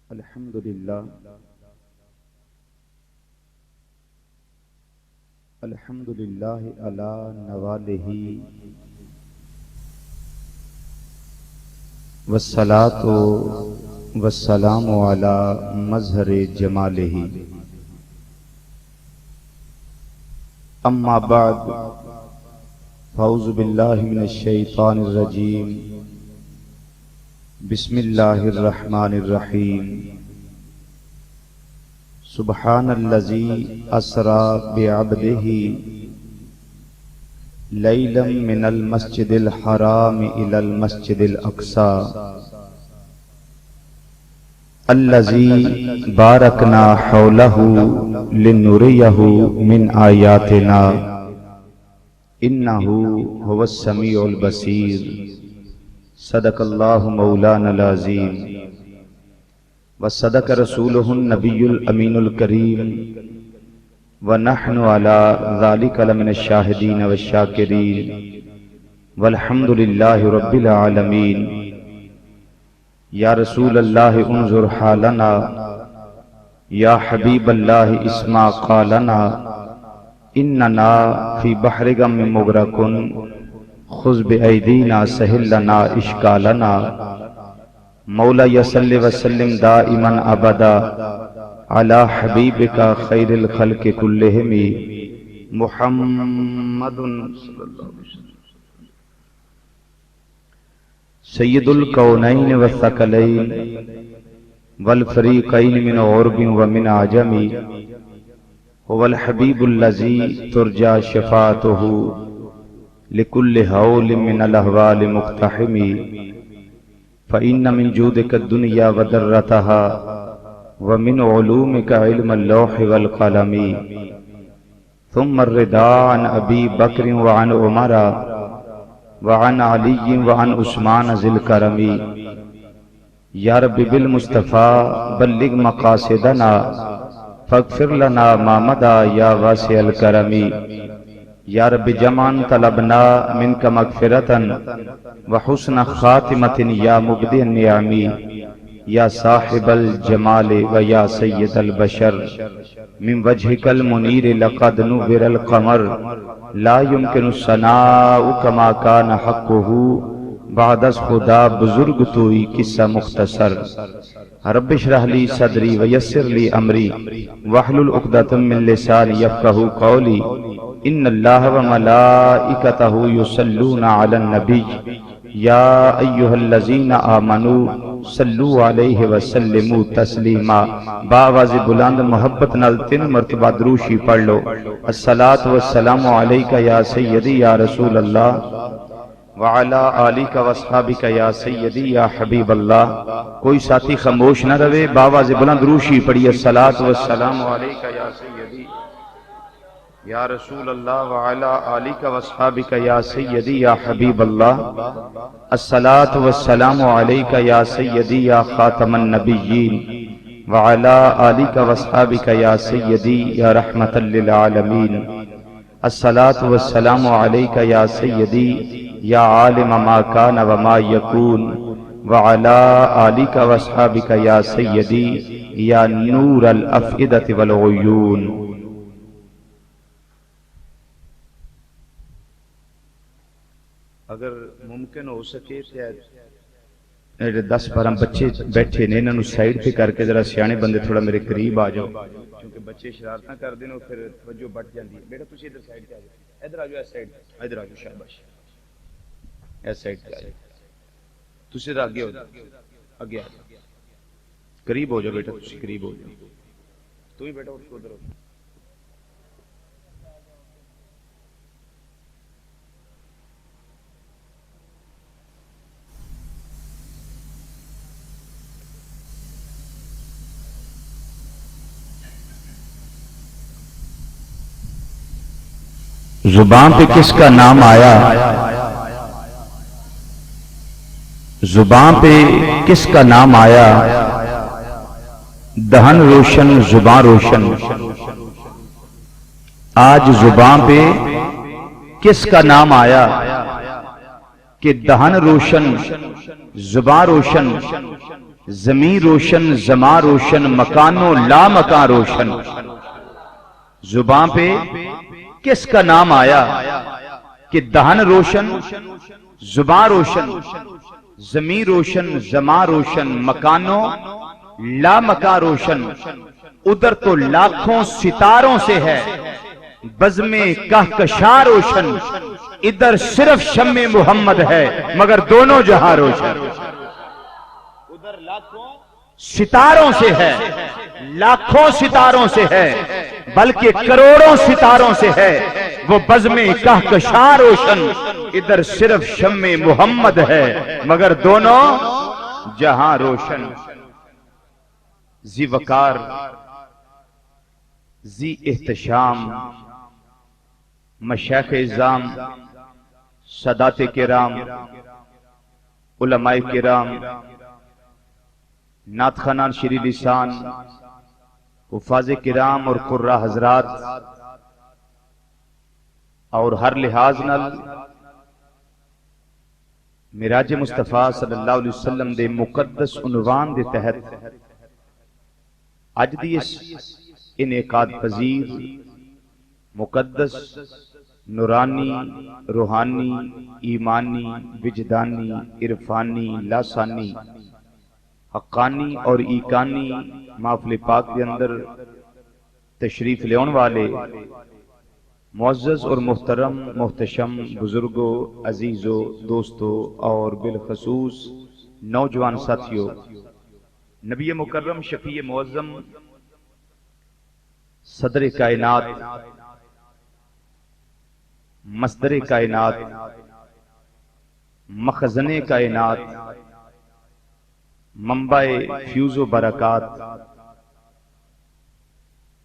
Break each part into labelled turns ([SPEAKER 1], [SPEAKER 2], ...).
[SPEAKER 1] الحمدللہ الحمدللہ علی نوالہ والصلاة والسلام علی مظہر جمالہ اما بعد فاعوذ باللہ من الشیطان الرجیم بسم اللہ الرحمن الرحیم سبحان الذی اسری بعبدہ لیلا من المسجد الحرام الی المسجد الاقصی الذی بارکنا حولہ لنریہ من آیاتنا انہ هو السمیع البصیر صدق اللہ مولانا العظیم وصدق رسولہ النبی الامین الکریم ونحن علی ذلک لمن الشاہدین والشاکرین والحمدللہ رب العالمین یا رسول اللہ انظر حالنا یا حبیب اللہ اسمع قالنا اننا فی بحر غم مغرقن خذ بأیدینا سہل لنا اشکالنا مولا یصلی وسلم دائما ابدا علی حبیبک خیر الخلق کلہم محمد صلی اللہ علیہ وسلم سید الکونین والثقلین والفریقین من عرب ومن عجم هو الحبیب الذی ترجى شفاعته لكل حول من الاحوال مقتحم فإن من جودك الدنيا وذرتها ومن علومك علم اللوح والقلم ثم الرضا عن أبي بكر وعن عمر وعن علي وعن عثمان ذي الكرم يا رب بالمصطفى بلغ مقاصدنا فاغفر لنا ما مضى يا واسع الكرم یا رب جمعاً طلبنا منک مغفرتاً وحسن خاتمت یا مبدی النعمی یا صاحب الجمال و یا سید البشر من وجہک المنیر لقد نور القمر لا يمکن الثناء کما کان حقہ بعد از خدا بزرگ توئی قصہ مختصر رب اشرح لی صدری ویسر لی امری واحلل عقدۃ من لسانی یفقہوا قولی ان اللہ وملائکتہ یصلون علی النبی یا ایہا الذین آمنوا صلوا علیہ وسلموا تسلیما باواز بلند محبت نال 3 مرتبہ دروشی پڑھ لو الصلاۃ والسلام علیکہ یا سیدی یا رسول اللہ وعلا آلک واصحابک یا سیدی یا حبیب اللہ کوئی ساتھی خاموش نہ رہے باواز بلند دروشی پڑھی الصلاۃ والسلام علیکہ یا سیدی یا رسول اللہ وعلا آلک واصحابک یا سیدی یا حبیب اللہ الصلاۃ والسلام علیکہ یا سیدی یا خاتم النبیین وعلا آلک واصحابک یا سیدی یا رحمت للعالمین الصلاۃ والسلام علیکہ یا سیدی یا عالم ما کان وما یکون وعلا آلک واصحابک یا سیدی یا نور الافئدۃ والعیون اگر ممکن ہو سکے تو 10-12 بچے بیٹھے نے انہوں سائیڈ پہ کر کے ذرا سیانے بندے تھوڑا میرے قریب آ جاؤ کیونکہ بچے شرارتاں کر دیں پھر توجہ بٹ جاندی ہے بیٹا تسی ادھر سائیڈ پہ آ جاؤ ادھر آ جاؤ اس سائیڈ ادھر آ جاؤ شاباش اس سائیڈ پہ آ جاؤ تسی ادھر آگے ہو آگے آ جاؤ قریب ہو جاؤ بیٹا تسی قریب ہو جاؤ تو ہی بیٹا اٹھ کے ادھر ہو زبان پہ کس کا نام آیا زبان پہ کس کا نام آیا دہن روشن زبان روشن آج زبان پہ کس کا نام آیا کہ دہن روشن زبان روشن زمین روشن، زمان روشن، مکان و لا مکان روشن۔ زبان پہ کس کا نام آیا کہ دہن روشن، زبان روشن، زمین روشن، زمان روشن، مکان و لا مکان روشن۔ ادھر تو لاکھوں ستاروں سے ہے بزم کہکشاں روشن، ادھر صرف شمع محمد ہے مگر دونوں جہاں روشن۔ ادھر لاکھوں ستاروں سے ہے، لاکھوں ستاروں سے ہے، بلکہ کروڑوں ستاروں سے ہے وہ بزم کہکشاں روشن، ادھر صرف شمع محمد ہے مگر دونوں جہاں روشن۔ ذی وقار، ذی احتشام، مشائخ اعظام، سادات کرام، علماء کرام، نعت خوانان شیریں لسان، حفاظ کرام اور قراء حضرات اور ہر لحاظ نال معراج مصطفیٰ صلی اللہ علیہ وسلم دے مقدس عنوان دے تحت اج دی اس انعقاد پذیر مقدس نورانی روحانی ایمانی وجدانی عرفانی لاسانی حقانی اور ایکانی محفل پاک کے اندر تشریف لیون والے معزز اور محترم محتشم بزرگوں، عزیزوں، دوستوں اور بالخصوص نوجوان ساتھیوں، نبی مکرم شفیع معظم صدر کائنات، مصدر کائنات، مخزن کائنات، منبع فیوز و برکات،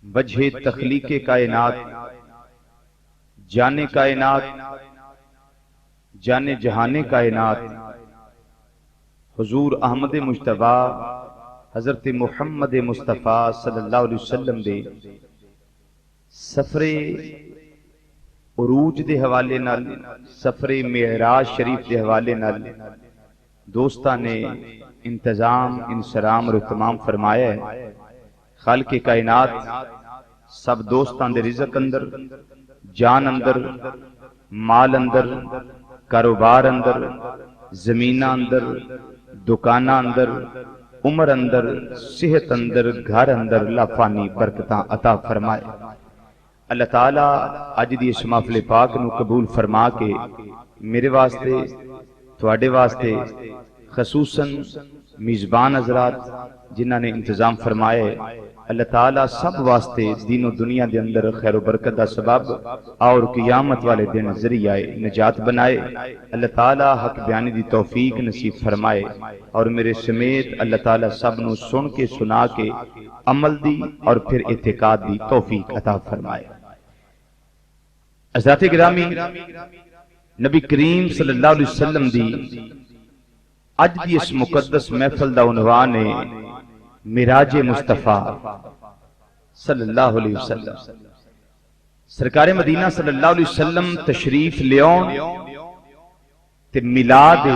[SPEAKER 1] وجہ تخلیق کائنات، جان کائنات، جان جہان کائنات، حضور احمد مجتبی حضرت محمد مصطفیٰ صلی اللہ علیہ وسلم دے سفر عروج دے حوالے نال، سفر معراج شریف دے حوالے نال دوستاں نے انتظام انصرام اور اہتمام فرمایا ہے۔ خالق کائنات سب دوستاں دے رزق اندر، جان اندر، مال اندر، کاروبار اندر، زمینہ اندر، دکانہ اندر، عمر اندر، صحت اندر، گھر اندر لافانی برکتاں عطا فرمائے۔ اللہ تعالیٰ اج دی اس محفل پاک نو قبول فرما کے میرے واسطے، تواڈے واسطے، خصوصاً میزبان حضرات جنہاں نے انتظام فرمائے، اللہ تعالیٰ سب واسطے دین و دنیا دے اندر خیر و برکت دا سبب اور قیامت والے دن ذریعہ نجات بنائے۔ اللہ تعالیٰ حق بیانی دی توفیق نصیب فرمائے اور میرے سمیت اللہ تعالیٰ سب نو سن کے سنا کے عمل دی اور پھر اعتقاد دی توفیق عطا فرمائے۔ حضرات گرامی، نبی کریم صلی اللہ علیہ وسلم دی اج دی اس مقدس محفل دا عنوان ہے معراج مصطفیٰ صلی اللہ علیہ وسلم۔ سرکار مدینہ صلی اللہ علیہ وسلم تشریف لیون تے میلاد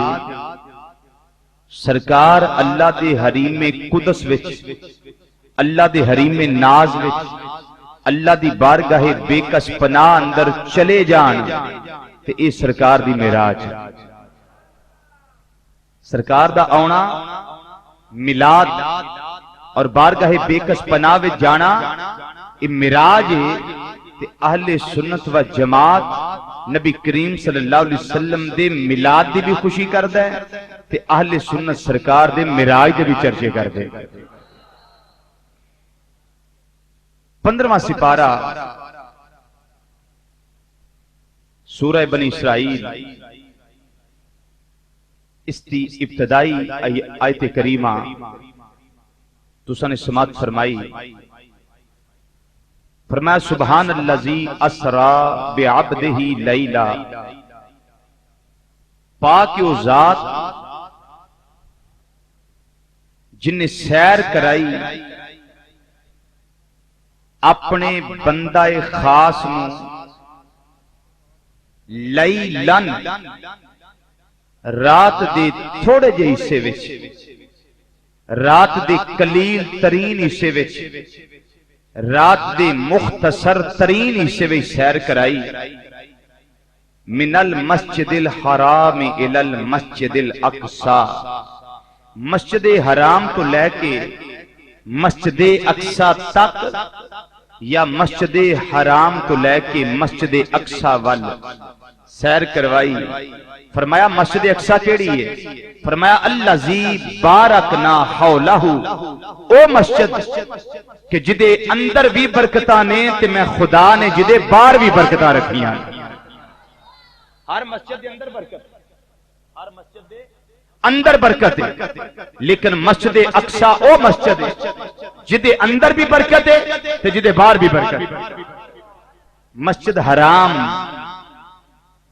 [SPEAKER 1] سرکار اللہ دے حریم قدس وچ، اللہ دے حریم ناز وچ، اللہ دی بارگاہ بے کس پناہ اندر چلے جان تے اے سرکار دی معراج۔ سرکار دا آنا، میلاد اور بارگاہ بے کس پناہ وچ جانا اے معراج ہے تے اہل سنت و جماعت نبی کریم صلی اللہ علیہ وسلم دے میلاد دی بھی خوشی کردہ ہے تے اہل سنت سرکار دے معراج دے بھی چرچے کردے۔ 15واں سپارہ سورہ بنی اسرائیل، اس دی ابتدائی آیت کریمہ تساں نے سماعت فرمائی۔ فرمایا سبحان اللذی اسرا بعبدہ لیلا، پاک و ذات جن نے سیر کرائی اپنے بندہ خاص نو لیلن، رات دے تھوڑے جے حصے وچ، رات دے قلیل ترین حصے وچ رات دے مختصر ترین حصے وچ سیر کرائی من المسجد الحرام الى المسجد الاقصی مسجد حرام تو لے کے مسجد اقصی تک یا مسجد حرام تو لے کے مسجد اقصی وال سیر کروائی فرمایا مسجد اقصی کیڑی ہے فرمایا الذی بارکنا حولہ او مسجد کہ جدے اندر بھی برکتاں نے تے میں خدا نے جدے باہر بھی برکتاں رکھیاں ہر مسجد دے اندر برکت ہر مسجد دے اندر برکت ہے لیکن مسجد اقصی او مسجد ہے جدے اندر بھی برکت ہے تے جدے باہر بھی برکت ہے مسجد حرام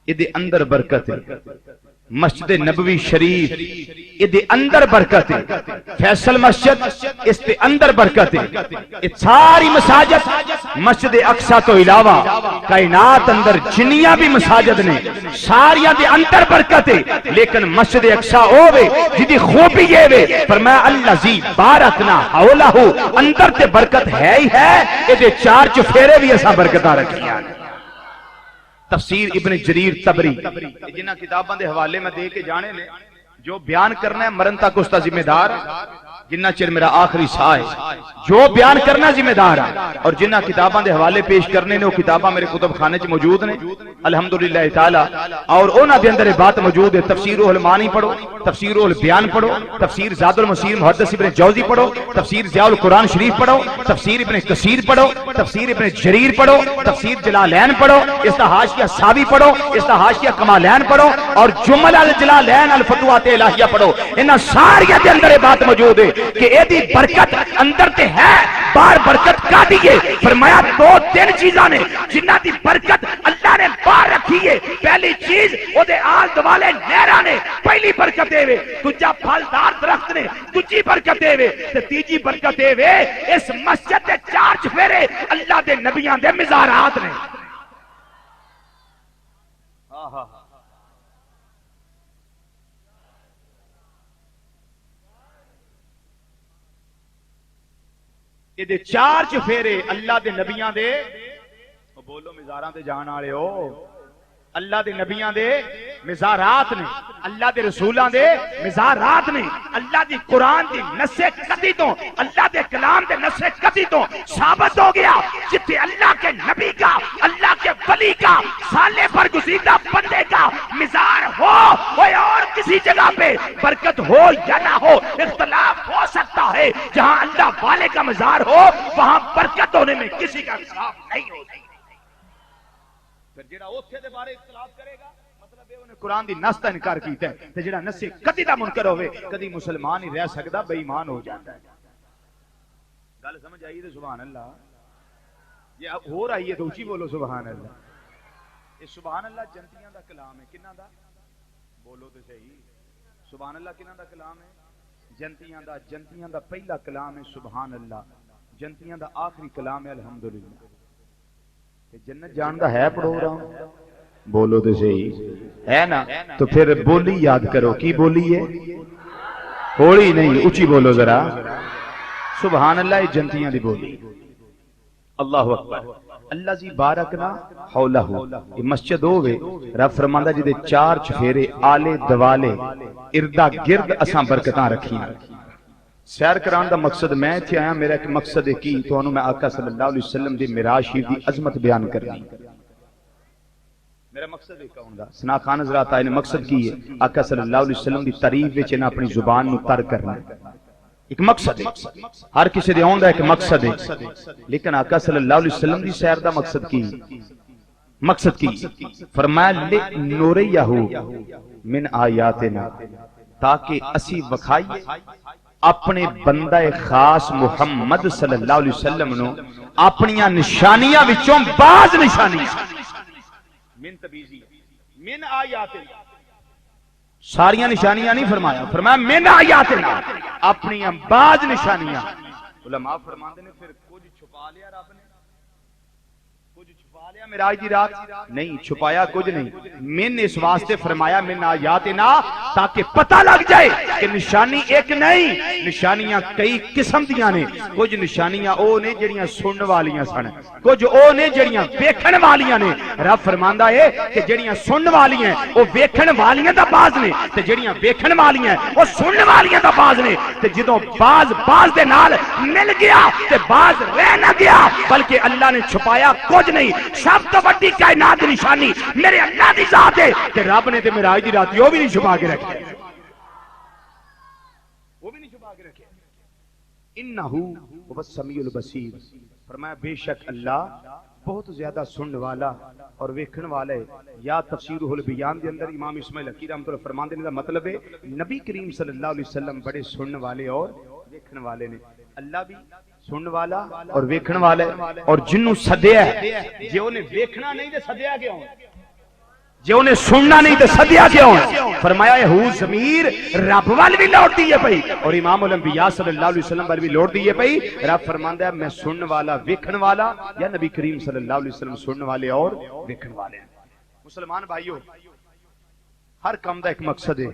[SPEAKER 1] ادھے اندر برکت ہے مسجد نبوی شریف ادھے اندر برکت ہے فیصل مسجد اس دے اندر برکت ہے ساری مساجد مسجد اقصی تو علاوہ کائنات اندر جنیاں بھی مساجد نے ساریاں دے اندر برکت ہے لیکن مسجد اقصی ہووے جدی خوبی یہ وے فرمایا الذی بارکنا حولہ اندر تے برکت ہے ہی ہے ادھے چار چفیرے بھی ایسا برکتاں رکھیاں تفسیر ابن جریر طبری جنہ کتاباں دے حوالے میں دے کے جانے نے جو بیان کرنا ہے مرن تک اس کا ذمہ دار جنہ چر میرا آخری سا ہے جو بیان کرنا ذمہ دار ہے اور جنہ کتاباں دے حوالے پیش کرنے نے وہ کتاباں میرے کتب خانے چ موجود نے الحمدللہ تعالی اور انہاں دے اندر بات موجود ہے تفسیر المعانی پڑھو تفسیر البیان پڑھو تفسیر زاد المسیر محدث ابن جوزی پڑھو تفسیر ضیاء القرآن شریف پڑھو تفسیر ابن کثیر پڑھو تفسیر ابن جریر پڑھو تفسیر جلالین پڑھو اس دا حاشیہ ساوی پڑھو اس دا حاشیہ کمالین پڑھو اور جمل الجلالین الفتوحات الہیہ پڑھو انہاں ساریاں دے اندر بات موجود ہے کہ اے دی برکت اندر تے ہے باہر برکت کا دیئے فرمایا دو تین چیزاں نے جنہ دی برکت اللہ نے باہر رکھی ہے پہلی چیز او دے آل دوالے نیرہ نے پہلی برکت دے وے تجھا پھلدار درخت نے تجھی برکت دے وے تیجی برکت دے وے اس مسجد دے چار چفیرے اللہ دے نبیان دے مزارات نے یہ دے چار چفیرے اللہ دے نبیاں دے بولو مزاراں دے جان آلے ہو اللہ دے نبیاں دے مزارات نے اللہ دے رسولاں دے مزارات نے اللہ دی قرآن دی نسے قطعی تو اللہ دے کلام دے نسے قطعی تو ثابت ہو گیا جتے اللہ کے نبی کا اللہ کے ولی کا صالح برگزیدہ بندے کا مزار ہو کوئی اور کسی جگہ پہ برکت ہو یا نہ ہو اختلاف ہو سکتا ہے جہاں اللہ والے کا مزار ہو وہاں برکت ہونے میں کسی کا اختلاف نہیں ہو پھر جڑا اوتھے دے بارے اختلاف کرے گا مطلب ہے انہیں قرآن دی نس دا انکار کیتا ہے تے جڑا نس کدی دا منکر ہوے کدی مسلمان ہی رہ سکدا بے ایمان ہو جاتا ہے گل سمجھ آئی تے سبحان اللہ یہ ہو رہی ہے تو اونچی بولو سبحان اللہ یہ سبحان اللہ جنتیاں دا کلام ہے کناں دا بولو تے صحیح سبحان اللہ کناں دا کلام ہے جنتیاں دا پہلا کلام ہے سبحان اللہ جنتیاں دا آخری کلام ہے الحمدللہ جنت جاندا ہے پروگرام بولو تو صحیح ہے نا تو پھر بولی یاد کرو کی بولی ہے ہوڑی نہیں اونچی بولو ذرا سبحان اللہ جنتیاں دی بولی اللہ اکبر اللہ زی بارکنا حولہ یہ مسجد ہوئے رب فرماندہ جدے چار چفیرے آلے دوالے اردہ گرد اساں برکتاں رکھیاں سیر کران دا مقصد میں تھی آیا میرا ایک مقصد ہے کی تو انہوں میں آقا صلی اللہ علیہ وسلم دی معراج شریف دی عظمت بیان کرنی میرا مقصد ہے کون دا سنا خان حضرات آئے نے مقصد کی ہے آقا صلی اللہ علیہ وسلم دی تعریف وچ انہاں اپنی زبان نو تر کرنا ایک مقصد ہے ہر کسی دے ہوندا ایک مقصد ہے لیکن آقا صلی اللہ علیہ وسلم دی سیر دا مقصد کی فرمایا لِنُرِيَّهُ من آیاتنا تاکہ اسی وکھائیے اپنے بندہ خاص محمد صلی اللہ علیہ وسلم نو اپنیاں نشانیاں وچوں بعض نشانیاں من تبیزی من آیاتنا ساریاں نشانیاں نہیں فرمایا من آیاتنا اپنیاں بعض نشانیاں علماء فرماندے نے پھر کچھ چھپا لیا رب نے کچھ چھپا لیا معراج دی رات؟ نہیں چھپایا کچھ نہیں. میں نے اس واسطے فرمایا من آیاتنا تاکہ پتہ لگ جائے کہ نشانی ایک نہیں، نشانیاں کئی قسم دیاں نے. کچھ نشانیاں او نے جڑیاں سنن والیاں سن، کچھ او نے جڑیاں ویکھن والیاں نے. رب فرماندا ہے کہ جڑیاں سنن والیاں او ویکھن والیاں دا باز نے، تے جڑیاں ویکھن والیاں او سنن والیاں دا باز نے. تے جدوں باز دے نال مل گیا تے باز رہ نہ گیا، بلکہ اللہ نے چھپایا کچھ نہیں. سب تو بڑی کائنات کی نشانی میرے اللہ دی ذات ہے کہ رب نے تے معراج دی رات وہ بھی نہیں چھپا کے رکھے، وہ بھی نہیں چھپا کے رکھے. انہو هو السمیع البصیر. فرمایا بے شک اللہ بہت زیادہ سنن والا اور ویکھن والا ہے. یا تفسیر البیان دے اندر امام اسماعیل حقی رحمۃ اللہ فرماندے نے دا مطلب ہے نبی کریم صلی اللہ علیہ وسلم بڑے سنن والے اور ویکھن والے نے. اللہ بھی سنن والا اور ویکھن والا ہے. اور جنوں سدیا ہے جے انہیں ویکھنا نہیں تے سدیا کیوں؟ جے انہیں سننا نہیں تے سدیا کیوں؟ فرمایا ہے ہو ضمیر رب وال بھی لوٹ دیے پئی اور امام الانبیاء صلی اللہ علیہ وسلم وال بھی لوٹ دیے پئی. رب فرماندا ہے میں سنن والا ویکھن والا، یا نبی کریم صلی اللہ علیہ وسلم سنن والے اور ویکھن والے ہیں. مسلمان بھائیو، ہر کام دا ایک مقصد ہے.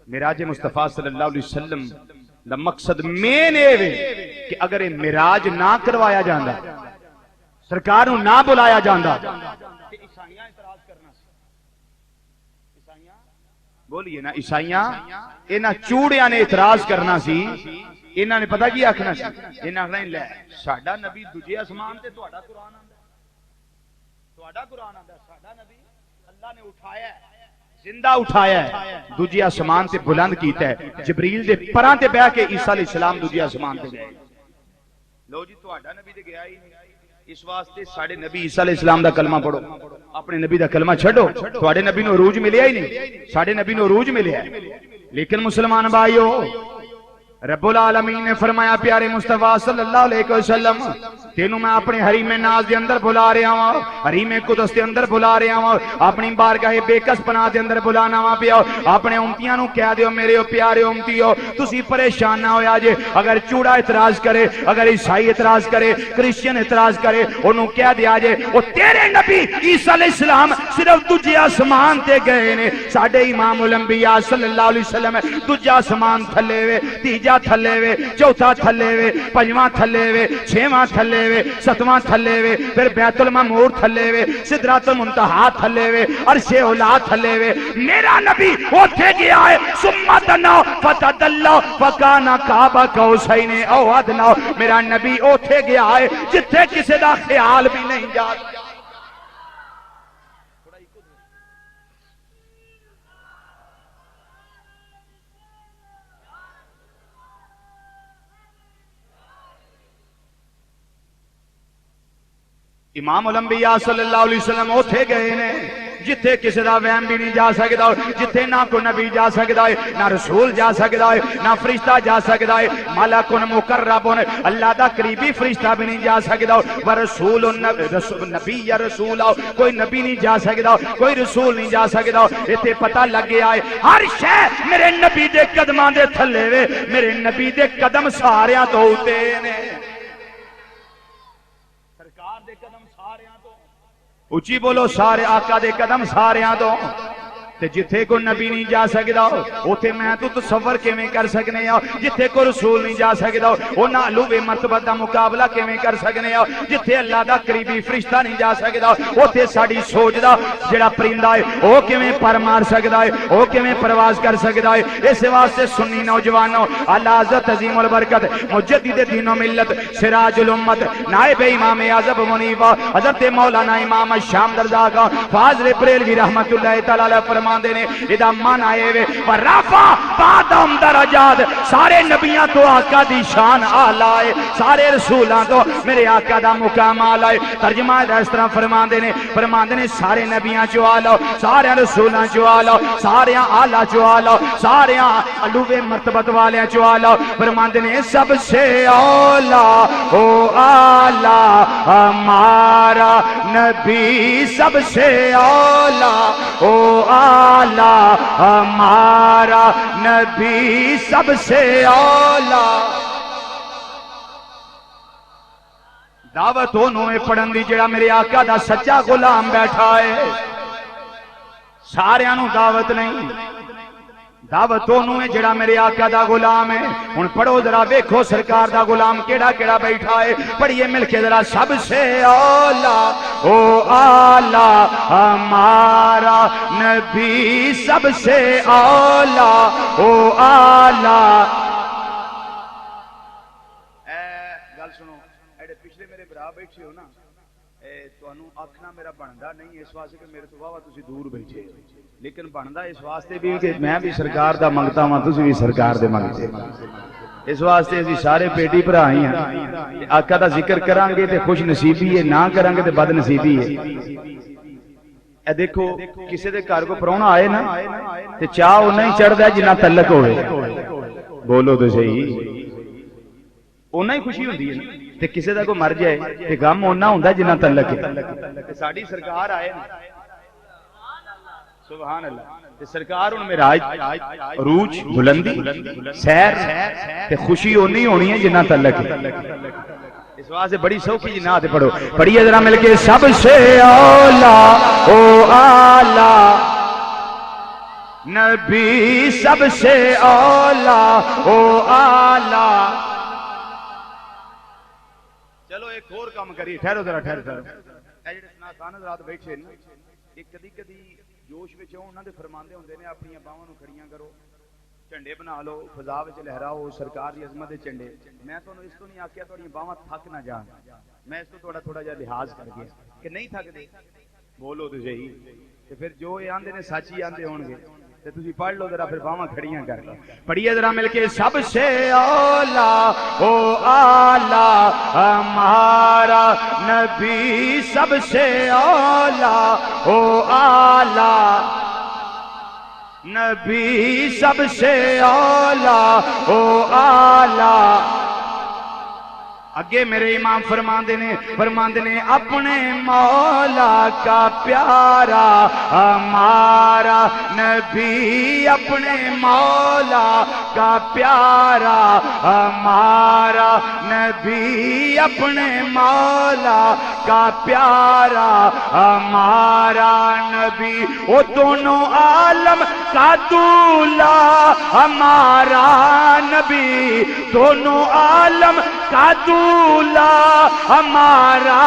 [SPEAKER 1] معراج مصطفیٰ صلی اللہ علیہ وسلم دا مقصد مین ہے کہ اگر یہ معراج نہ کروایا جاندا، سرکار نو نہ بلایا جاندا تے عیسائیاں اعتراض کرنا سی. عیسائیاں بولیے نا، عیسائیاں انہاں چوڑیاں نے اعتراض کرنا سی. انہاں نے پتہ کی آکھنا سی؟ انہاں آکھنا لے ساڈا نبی دوجے آسمان تے تہاڈا قرآن آندا ہے، تہاڈا قرآن آندا ہے. ساڈا نبی اللہ نے اٹھایا ہے، زندہ اٹھایا ہے، دوجی آسمان تے بلند کیتا ہے. جبریل دے پراں تے بیٹھ کے عیسیٰ علیہ السلام دوجی آسمان تے گئے. لو جی تہاڈا نبی تے گیا ہی نہیں. اس واسطے ساڈے نبی عیسیٰ علیہ السلام دا کلمہ پڑھو، اپنے نبی دا کلمہ چھڈو. تہاڈے نبی نو عروج ملیا ہی نہیں، ساڈے نبی نو عروج ملیا ہے. لیکن مسلمان بھائیو، رب العالمین نے فرمایا پیارے مصطفیٰ صلی اللہ علیہ وسلم تینوں میں اپنے حریم ناز دے اندر بلا رہا ہوں، حریم قدس دے اندر بلا رہا ہوں، اپنی بارگاہ بے کس پناہ دے اندر بلانا وا پیا. اپنے امتیاں نو کہہ دیو میرے پیارے امتیو تسی پریشان نہ ہویا جے. اگر چوڑا اعتراض کرے، اگر عیسائی اعتراض کرے، کرسچن اعتراض کرے، انہوں کہہ دیا جے او تیرے نبی عیسیٰ علیہ السلام صرف دوجے آسمان تے گئے نے. ساڈے امام الانبیاء صلی اللہ علیہ وسلم دوجا آسمان تھلے وے، تیجا تھلے وے، چوتھا تھلے وے، پنجواں تھلے وے، چھواں تھلے وے، ستواں تھلے وے، پھر بیت المعمور تھلے وے، سدرۃ المنتہا تھلے وے، عرش اولا تھلے وے. میرا نبی اوتھے گیا ہے ثم دنا فتدلى فكان قاب قوسين او ادنى. میرا نبی اوتھے گیا ہے جتھے کسی دا خیال بھی نہیں جا. امام الانبیاء صلی اللہ علیہ وسلم اوتھے گئے نے جتھے کسی دا وہم بھی نہیں جا سکدا، جتھے نہ کوئی نبی جا سکدا ہے، نہ رسول جا سکدا ہے، نہ فرشتہ جا سکدا ہے. ملک مقرب اللہ دا قریبی فرشتہ بھی نہیں جا سکدا. ورسول نبی یا رسول کوئی نبی نہیں جا سکدا، کوئی رسول نہیں جا سکدا. ایتھے پتہ لگ گیا ہے ہر شے میرے نبی دے قدماں دے تھلے وے. میرے نبی دے قدم ساریاں تو اوتے نے، سرکار دے قدم ساریاں تو اچھی بولو، سارے آقا دے قدم ساریاں تو. تے جتھے کوئی نبی نہیں جا سکدا اوتھے میں تو تصور کیویں کر سکنے آ. جتھے کوئی رسول نہیں جا سکدا انہاں علوے مرتبہ دا مقابلہ کیویں کر سکنے آ. جتھے اللہ دا قریبی فرشتہ نہیں جا سکدا اوتھے ساڈی سوچ دا جڑا پرندہ ہے او کیویں پر مار سکدا ہے، او کیویں پرواز کر سکدا ہے. اس واسطے سنی نوجوانوں اعلی حضرت عظیم البرکت مجدد دین و ملت سراج الامت نائب امام اعظم منیفہ حضرت مولانا امام شام درزا کا فاضل بریلوی رحمت اللہ تعالی علیہ نے ادا من آئے وے ورافا بادم درجات. سارے نبیاں تو آقا دی شان آلائے، سارے رسولاں تو میرے آقا دا مقام آلائے. ترجمہ اس طرح فرماندے نے سارے نبیاں چو آلو، سارے رسولاں چو آلو، سارے آلہ چو آلو، سارے علوے مرتبت والے چو آلو. فرماندے نے سب سے اولا او آلہ ہمارا نبی، سب سے اولا او آلہ ہمارا نبی، سب سے اولا. دعوت انہوں ہے پڑھن دی جڑا میرے آقا دا سچا غلام بیٹھا ہے. سارے انہوں دعوت نہیں، دعوت انہوں ہے جڑا میرے آقا دا غلام ہے. ہن پڑھو ذرا ویکھو سرکار دا غلام کیڑا کیڑا بیٹھا ہے. پڑھیے مل کے ذرا. سب سے اولا او آلہ ہمارا نبی، سب سے اولا او آلہ. گل سنو، ایڈے پچھلے میرے برا بیٹھے ہو نا، تانوں آکھنا میرا بندا نہیں اس واسطے کہ میرے تو واہ تسی دور بیٹھے، لیکن بندا اس واسطے بھی کہ میں بھی سرکار دا منگتا ہاں، تسی بھی سرکار دے منگتے. اس واسطے اسی سارے پیٹی بھرا ہی ہیں. آقا دا ذکر کران گے تے خوش نصیبی ہے، نہ کران گے تے بد نصیبی ہے. اے دیکھو کسی دے گھر کو پراؤنا آئے نا تے چاہ وہ نہیں چڑھدا جنہ تعلق ہوئے. بولو تو صحیح، اونا ہی خوشی ہوندی ہے نا. تے کسی دا کو مر جائے تے غم اونا ہوندا جنہ تعلق ہے. ساڈی سرکار آئے نا، سبحان اللہ. تے سرکار ان معراج عروج بلندی سیر تے خوشی اونی ہونی ہے جنہ تعلق ہے. اس واسطے بڑی سوکھی جی نعت پڑھو. پڑھیے ذرا مل کے. سب سے اولا او آلہ نبی، سب سے اولا او آلہ. چلو ایک اور کام کریے. ٹھہرو ذرا، ٹھہرو. اے جڑے سناسان حضرات بیٹھے نا، ایک کدی کدی جوش وچ انہاں دے فرماندے ہوندے نے اپنی باواں نوں کھڑیاں کرو، جھنڈے بنا لو، فضا وچ لہراؤ سرکار دی عظمت دے جھنڈے. میں تانوں اس تو نہیں آکھیا تہاڈیاں باواں تھک نہ جان، میں اس تو تھوڑا جہا لحاظ کر گیا کہ نہیں تھکدے. بولو تو صحیح. تے پھر جو اے آندے نے سچ ہی آندے ہون گے تے تسی پڑھ لو ذرا، پھر باواں کھڑیاں کر لو. پڑھیے ذرا مل کے. سب سے اولا او آلہ ہمارا نبی، سب سے اولا او آلہ نبی، سب سے اولا او آلہ. اگے میرے امام فرماندے نے اپنے مولا کا پیارا ہمارا نبی، اپنے مولا کا پیارا ہمارا نبی، اپنے مولا کا پیارا ہمارا نبی. وہ دونوں عالم کا دولا ہمارا نبی، دونوں عالم کا دولا ہمارا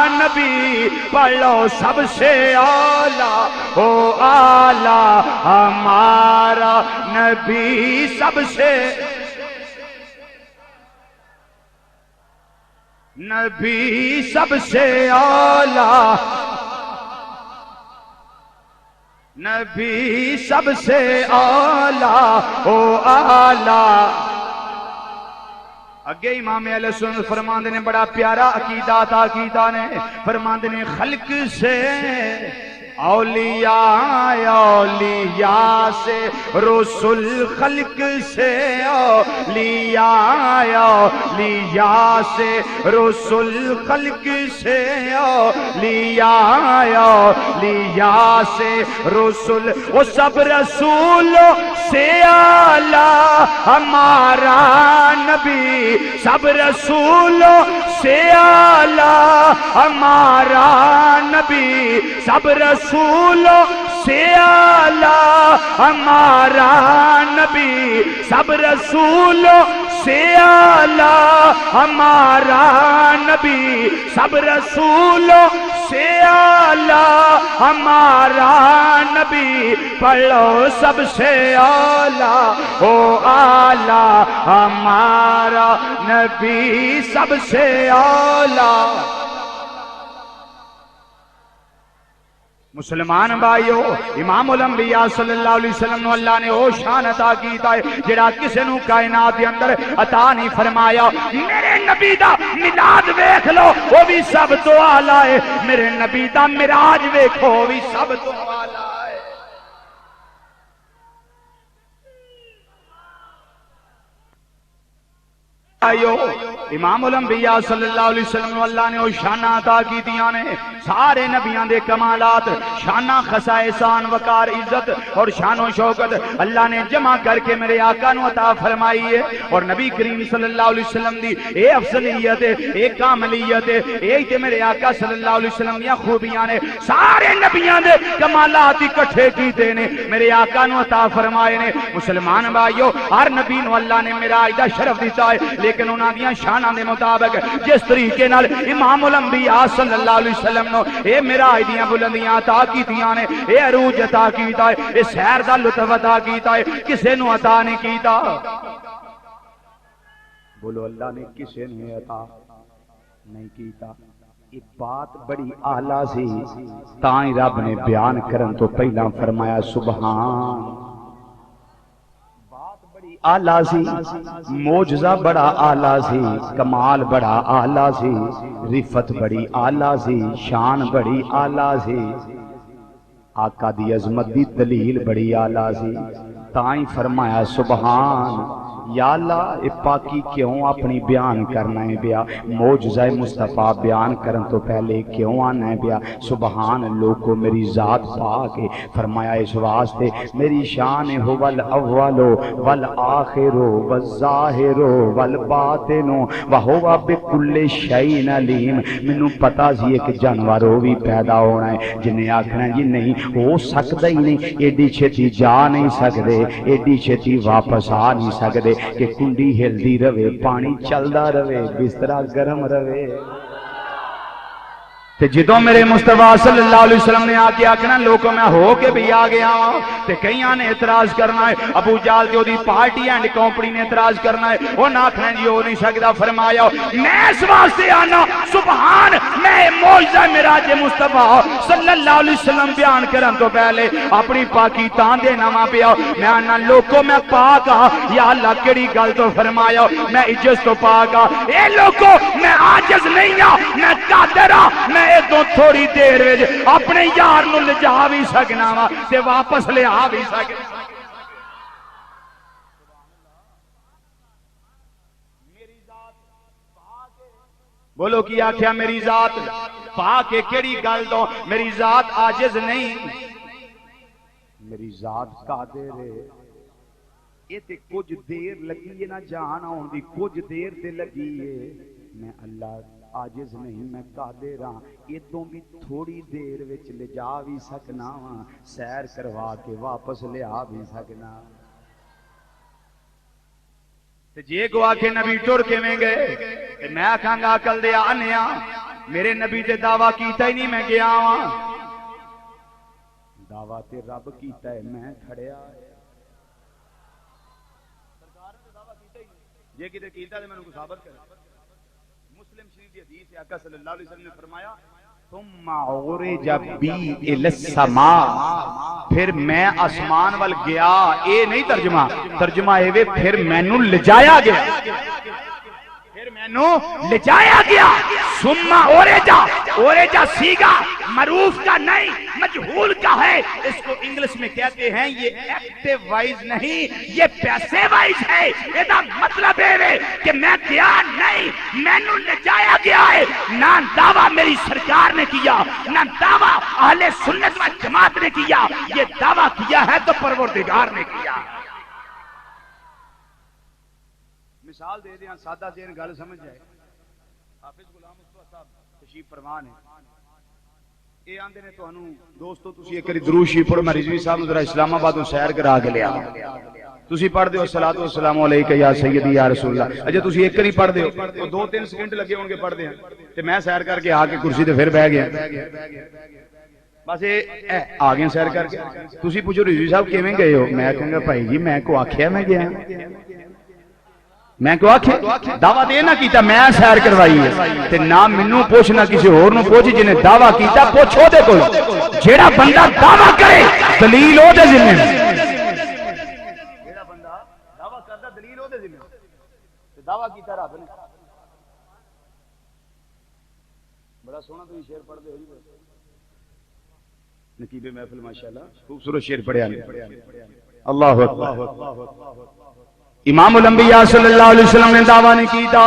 [SPEAKER 1] نبی. پڑھو. سب سے اولا او آلہ ہمارا نبی، سب سے نبی، سب سے اولا نبی، سب سے اولا او آلہ. اگے امام اہل سنت فرماندے نے بڑا پیارا عقیدہ عطا کیتا نے. فرماندے نے خلق سے اولیاء، اولیاء سے رسول، خلق سے اولیاء، اولیاء سے رسول، خلق سے اولیاء، اولیاء سے رسول. وہ سب رسولوں سے اعلیٰ ہمارا نبی، سب رسولوں سے اعلیٰ ہمارا نبی، سب رسولوں سے اعلیٰ ہمارا نبی، سب رسولوں سے اعلیٰ ہمارا نبی، سب رسولوں سے اعلیٰ ہمارا نبی. پڑھو. سب سے اعلیٰ او اعلیٰ ہمارا نبی، سب سے اعلیٰ. مسلمان بھائیو، امام الانبیاء صلی اللہ علیہ وسلم نو اللہ نے او شان عطا کیتا ہے جڑا کسے نو کائنات دے اندر عطا نہیں فرمایا. میرے نبی دا میلاد ویکھ لو، وہ بھی سب تو اعلیٰ ہے. میرے نبی دا معراج ویکھو، وہ بھی سب تو اعلیٰ ہے.
[SPEAKER 2] امام الانبیاء صلی اللہ علیہ وسلم اللہ نے وہ شانہ عطا کی دیاں نے سارے نبیان دے کمالات شانہ خصائصان وقار عزت اور شان و شوکت اللہ نے جمع کر کے میرے آقا نو عطا فرمائی ہے اور نبی کریم صلی اللہ علیہ وسلم دی اے افضلیت ہے اے کاملیت ہے اے تے میرے آقا صلی اللہ علیہ وسلم دیا خوبیاں نے سارے نبیان دے کمالات اکٹھے کیتے نے میرے آقا نو عطا فرمائے نے مسلمان بھائیو ہر نبی نو اللہ نے معراج دا شرف دیتا ہے لیکن انہاں دیاں شاناں دے مطابق جس طریقے نال امام الانبیاء صلی اللہ علیہ وسلم نو اے معراج دیاں بلندیاں عطا کیتیاں نے اے عروج عطا کیتا ہے اے سیر دا لطف عطا کیتا ہے کسے نو عطا نہیں کیتا بولو اللہ نے کسے نے عطا نہیں کیتا ایک بات بڑی اعلیٰ سی تائیں رب نے بیان کرن تو پہلا فرمایا سبحان بات بڑی اعلیٰ سی معجزہ بڑا اعلیٰ سی کمال بڑا اعلیٰ سی رفت بڑی اعلیٰ سی شان بڑی اعلیٰ سی آقا دی عظمت دی دلیل بڑی اعلیٰ سی تائیں فرمایا سبحان یا اللہ اے پاکی کیوں اپنی بیان کرنا ہے بیا معجزہ مصطفیٰ بیان کرن تو پہلے کیوں آنا ہے بیا سبحان لوگو میری ذات پاک ہے فرمایا اس واسطے میری شان ہو والاول والآخر والظاہر والباطن وہو بکل شیء علیم منو پتا سی ایک جانور وہ بھی پیدا ہونا ہے جنہیں آکھنا جی نہیں ہو سکتا ہی نہیں ایڈی چھتی جا نہیں سکتے ایڈی چھتی واپس آ نہیں سکتے کہ کنڈی ہلدی رہے پانی چلدا رہے بسترا گرم رہے تے جدوں میرے مصطفیٰ صلی اللہ علیہ وسلم نے آکے آکھنا لوگوں میں ہو کے بھی آ گیا تے کئیاں نے اعتراض کرنا ہے ابو جال تے دی پارٹی اینڈ کمپنی نے اعتراض کرنا ہے وہ نہ آکھنا جی ہو نہیں سکتا فرمایا میں اس واسطے آنا سبحان میں معجزہ معراج مصطفیٰ صلی اللہ علیہ وسلم بیان کرن تو پہلے اپنی پاکی تاں دینا ماں پیا میں آنا لوگوں میں پاک ہاں یا اللہ کیڑی گل تو فرمایا میں عجز تو پاک ہاں اے لوگوں میں عاجز نہیں ہاں میں قادر ہاں میں تو تھوڑی دیر وچ اپنے یار نو لے جا بھی سکنا وا تے واپس لے آ بھی سکنا میری ذات پاک ہے بولو کی آکھیا میری ذات پاک ہے کیڑی گل تو میری ذات عاجز نہیں میری ذات قادر ہے یہ تے کچھ دیر لگی ہے نا جان آن دی کچھ دیر تے لگی ہے میں اللہ عاجز نہیں میں قادر ہاں ادوں بھی تھوڑی دیر وچ لے جا بھی سکنا وا سیر کروا کے واپس لے آ بھی سکنا تے جے کو آکھے نبی ٹر کیویں گئے تے میں آکھاں گا عقل دے آنیا میرے نبی تے دعویٰ کیتا ہی نہیں میں گیا ہاں دعویٰ تے رب کیتا ہے میں کھڑیا سرکار نے دعویٰ کیتا ہی نہیں جے کتے کیتا تے مینوں کو ثابت کر مسلم شریف کی حدیث ہے آقا صلی اللہ علیہ وسلم نے فرمایا ثم عرج بی الی السماء پھر میں آسمان وال گیا اے نہیں ترجمہ اے وے پھر مینوں لجایا گیا پھر مینوں لجایا گیا ثم عرج سیگا معروف کا نہیں مجہول کا ہے اس کو انگلش میں کہتے ہیں یہ ایکٹیو وائز نہیں یہ پیسے وائز ہے یہ مطلب ہے کہ میں کیا نہیں مینوں لے جایا گیا ہے نہ دعویٰ میری سرکار نے کیا نہ دعویٰ اہل سنت و جماعت نے کیا یہ دعویٰ کیا ہے تو پروردگار نے کیا مثال دے دیا سادہ ذہن گل سمجھ جائے حافظ غلام مصطفیٰ صاحب تشریف فرمان ہے اے آندے نے تانوں دوستو تسی ایک درود شریف پڑھو میں رضوی صاحب ذرا اسلام آباد تو سیر کرا کے لیا تسی پڑھ دیو الصلوۃ والسلام علیکہ یا سیدی یا رسول اللہ اجے تسی ایک نہیں پڑھ دیو تو 2-3 سیکنڈ لگے ہون گے پڑھ دے تے میں سیر کر کے آ کے کرسی تے پھر بیٹھ گیا بس اے آ گئے سیر کر کے تسی پوچھو رضوی صاحب کیویں گئے ہو میں کہاں گا بھائی جی میں کو آکھیا میں گیا میں کو آکھے دعویٰ دے نہ کیتا میں سیر کروائی ہے تے نہ منوں پوچھ نہ کسی اور نو پوچھ جنہیں دعویٰ کیتا پوچھو دے کول جیڑا بندہ دعویٰ کرے دلیل ہو دے ذمہ جیڑا بندہ دعویٰ کردا دلیل ہو دے ذمہ تے دعویٰ کیتا رب نے بڑا سونا تو شعر پڑھ دے ہو جی نقیب محفل ماشاءاللہ خوبصورت شعر پڑھیا اللہ اکبر امام الانبیاء صلی اللہ علیہ وسلم نے دعویٰ نہیں کیتا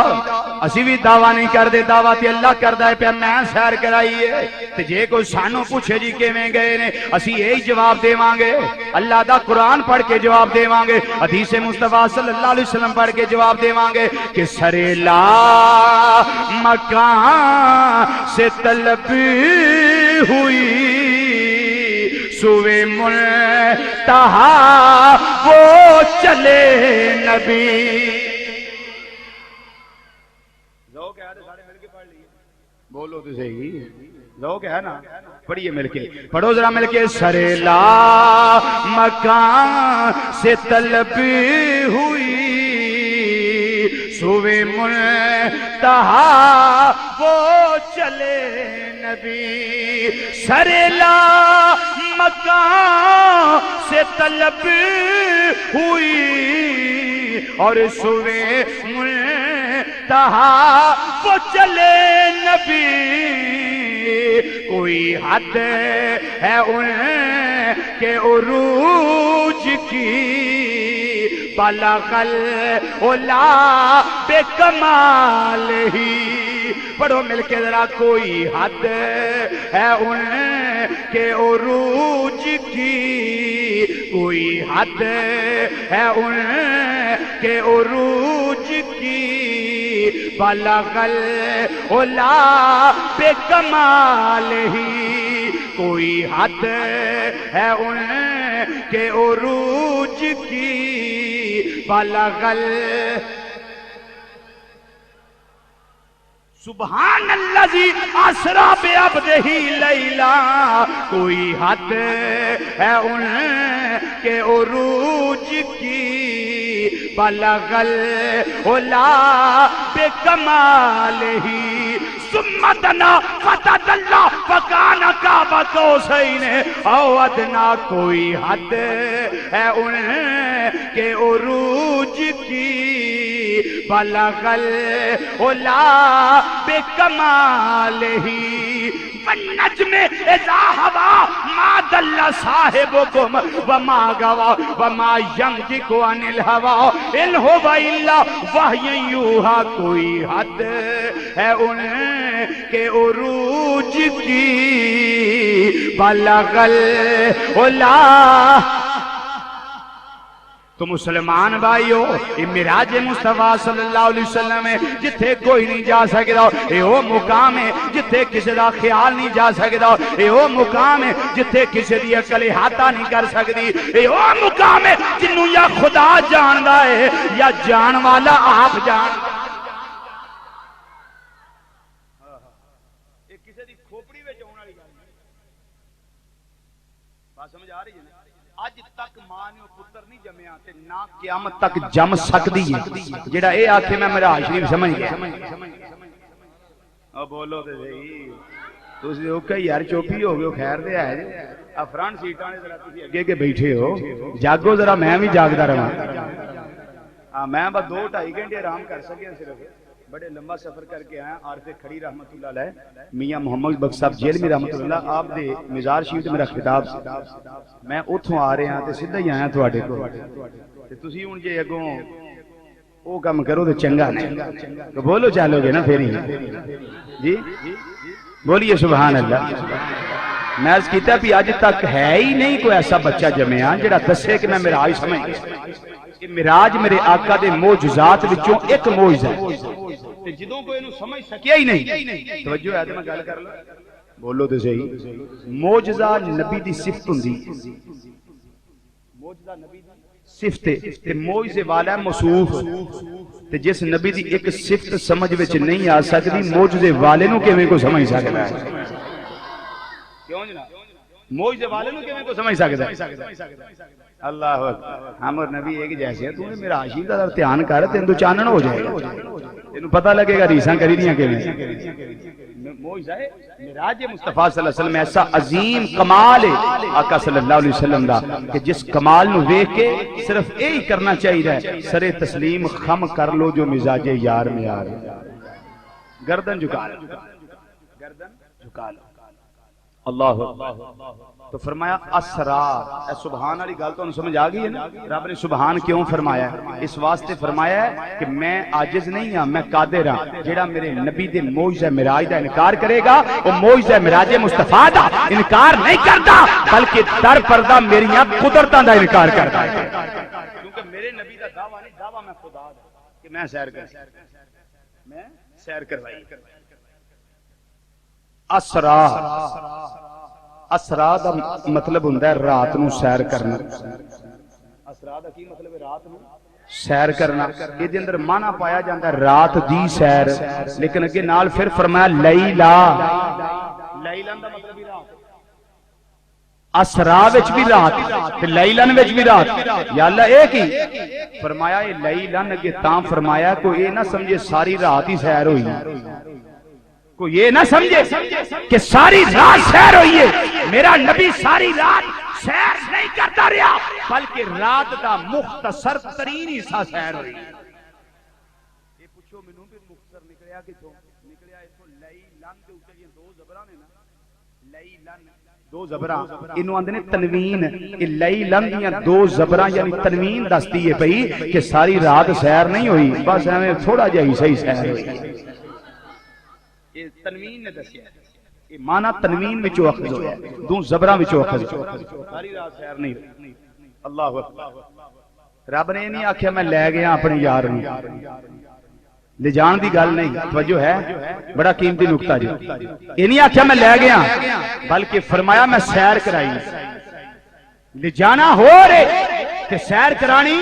[SPEAKER 2] اسی بھی دعویٰ نہیں کر دے، دعویٰ تے اللہ کردہ ہے پہ میں سیر کرائیے تے جے کوئی سانو پوچھے جی کے میں گئے نے اسی یہی جواب دے مانگے، اللہ دا قرآن پڑھ کے جواب دے مانگے، حدیث مصطفیٰ صلی اللہ علیہ وسلم پڑھ کے جواب دے مانگے کہ سریلا مکان سے طلب ہوئی سوئے منتہا وہ چلے نبی۔ ذوق ہے سارے مل کے پڑھ لیے، بولو تو صحیح، ذوق ہے نا، پڑھیے مل کے، پڑھو ذرا مل کے۔ سریلا مکان سے طلب ہوئی سوئے منتہا وہ چلے نبی، سریلا مکان سے طلب ہوئی اور سوئے منتہا وہ چلے نبی، کوئی حد ہے ان کے عروج کی، بلغ العلا بے کمال ہی، پڑھو مل کے ذرا، کوئی حد ہے ان کے عروج کی، کوئی حد ہے ان کے عروج کی، بلغ العلا بے کمال ہی، کوئی حد ہے ان کے عروج کی، بلغ سبحان الذی اسریٰ بعبدہ لیلا، کوئی حد ہے ان کے عروج کی، بلغ العلا بے کمال ہی، ثم دنا فتدلی فکان قاب قوسین او ادنیٰ، کوئی حد ہے ان کے عروج کی، بلغ العلا بے کمال ہی، والنجم اذا ہوا ما دل صاحبکم وما غوا وما ینطق عن الہوی ان ہوا الا وحی یوحی، کوئی حد ہے ان کے عروج کی، بلغ العلا۔ تو مسلمان بھائیو، یہ معراج مصطفیٰ صلی اللہ علیہ وسلم ہے جتھے کوئی نہیں جا سکتا، یہ وہ مقام ہے جتھے کسی دا خیال نہیں جا سکتا، یہ وہ مقام ہے جتھے کسی دی عقل احاطہ نہیں کر سکتی، یہ وہ مقام ہے جنوں یا خدا جاندا ہے یا جان والا آپ جان۔ یہ کسی دی کھوپڑی وچ آਉਣ والی گل نہیں، بات سمجھ آ رہی ہے نا؟ اج تک ماں نے پتر نہیں جمیا تے نہ قیامت تک جم سکتی ہے، جڑا اے آکھے میں معراج شریف سمجھ گیا، او بولو تے صحیح، تسی او کہ یار چوپی ہو گئے خیر دے آئے آ فرنٹ سیٹاں نے ذرا تسی اگے کے بیٹھے ہو، جاگو ذرا، میں بھی جاگدا رہاں، میں بس 2-2.5 گھنٹے آرام کر سکیا صرف، بڑے لمبا سفر کر کے آیا۔ عارف کھڑی رحمت اللہ علیہ میاں محمد بخش صاحب جیل میں رحمت اللہ، آپ دے مزار شریف تے میرا خطاب میں اتھوں آ رہے ہاں تے سیدھا ہی آیا تواڈے کول، تے تسی ہن جے اگوں او کم کرو تے چنگا نہیں، تو بولو چالو گے نا پھر ہی جی، بولیے سبحان اللہ۔ میں عرض کیتا بھی اج تک ہے ہی نہیں کوئی ایسا بچہ جمیا جڑا دسے کہ میں معراج سمجھ گیا، کہ معراج میرے آقا دے معجزات وچوں ایک معجزہ ہے، جدوں کوئی انہوں سمجھ سکیا ہی نہیں، توجہ ہے تو میں گل کر لوں، بولو تو صحیح، معجزہ نبی دی صفت ہوندی، معجزہ نبی دی صفت تے معجزے والا موصوف، تے جس نبی دی ایک صفت سمجھ وچ نہیں آ سکتی معجزے والے نو کیویں کو سمجھ سکدا ہے؟ کیوں جناب؟ معجزے والے نو کیویں کو سمجھ سکدا ہے؟ اللہ اکبر، ہم اور نبی ایک جیسے ہیں، تو نے میرا عاشق دا دھیان کر تین تو چانن ہو جائے گا، تینوں پتہ لگے گا ریساں کری دیاں کیویں۔ معجزہ ہے معراج مصطفیٰ صلی اللہ علیہ وسلم ایسا عظیم کمال ہے آقا صلی اللہ علیہ وسلم دا کہ جس کمال نو دیکھ کے صرف یہی کرنا چاہیے، سر تسلیم خم کر لو جو مزاج یار میں یار، گردن جھکا لو، گردن جھکا لو، اللہ تو فرمایا اسرار. اے سبحان والی گل تو سمجھ آ گئی ہے نا. رب نے سبحان کیوں فرمایا ہے؟ اس واسطے فرمایا ہے کہ میں عاجز نہیں ہاں، میں قادر ہاں. جیڑا میرے نبی دے معجزہ معراج دا انکار کرے گا وہ معجزہ معراج مصطفیٰ دا انکار نہیں کرتا بلکہ در پردہ میریاں قدرتاں دا انکار کرتا ہے. کیونکہ میرے نبی دا دعویٰ نہیں، دعویٰ میں خدا دا کہ میں سیر کروائی. اسرا اسرا دا مطلب ہوندا ہے رات نو سیر کرنا. اسرا دا کی مطلب ہے؟ رات نو سیر کرنا. یہ دے اندر معنی پایا جاندا ہے رات دی سیر، لیکن اگے نال پھر فرمایا لیلا. لیلن دا مطلب ہی رات. اسرا وچ بھی رات تے لیلن وچ بھی رات. یا اللہ ایک ہی فرمایا. یہ لیلن اگے تاں فرمایا کوئی یہ نہ سمجھے ساری رات ہی سیر ہوئی، کوئی یہ نہ سمجھے کہ ساری رات سیر ہوئی ہے. میرا نبی ساری رات سیر نہیں کرتا رہا بلکہ رات دا مختصر ترین حصہ سیر ہوئی. یہ پوچھو مینوں بھی مختصر نکلیا کتھوں نکلیا؟ اتھوں لیلن دے اوپر یہ دو زبراں نے نا، لیلن دو زبراں اینو آندے نے تنوین. یہ لیلن دیاں دو زبراں یعنی تنوین دستی ہے بھئی کہ ساری رات سیر نہیں ہوئی، بس ایویں تھوڑا جہا حصہ ہی سیر ہوئی. یہ تنوین نے دسیا ہے، یہ معنی تنوین وچوں اخذ ہویا ہے، دو زبراں وچوں اخذ. ساری رات سیر نہیں ہوئی. اللہ اکبر. رب نے نہیں آکھیا میں لے گیا اپنے یار نوں، لے جان دی گل نہیں. توجہ ہے، بڑا قیمتی نقطہ جی. یہ نہیں آکھیا میں لے گیا بلکہ فرمایا میں سیر کرائی. لے جانا ہو رہے کہ سیر کرانی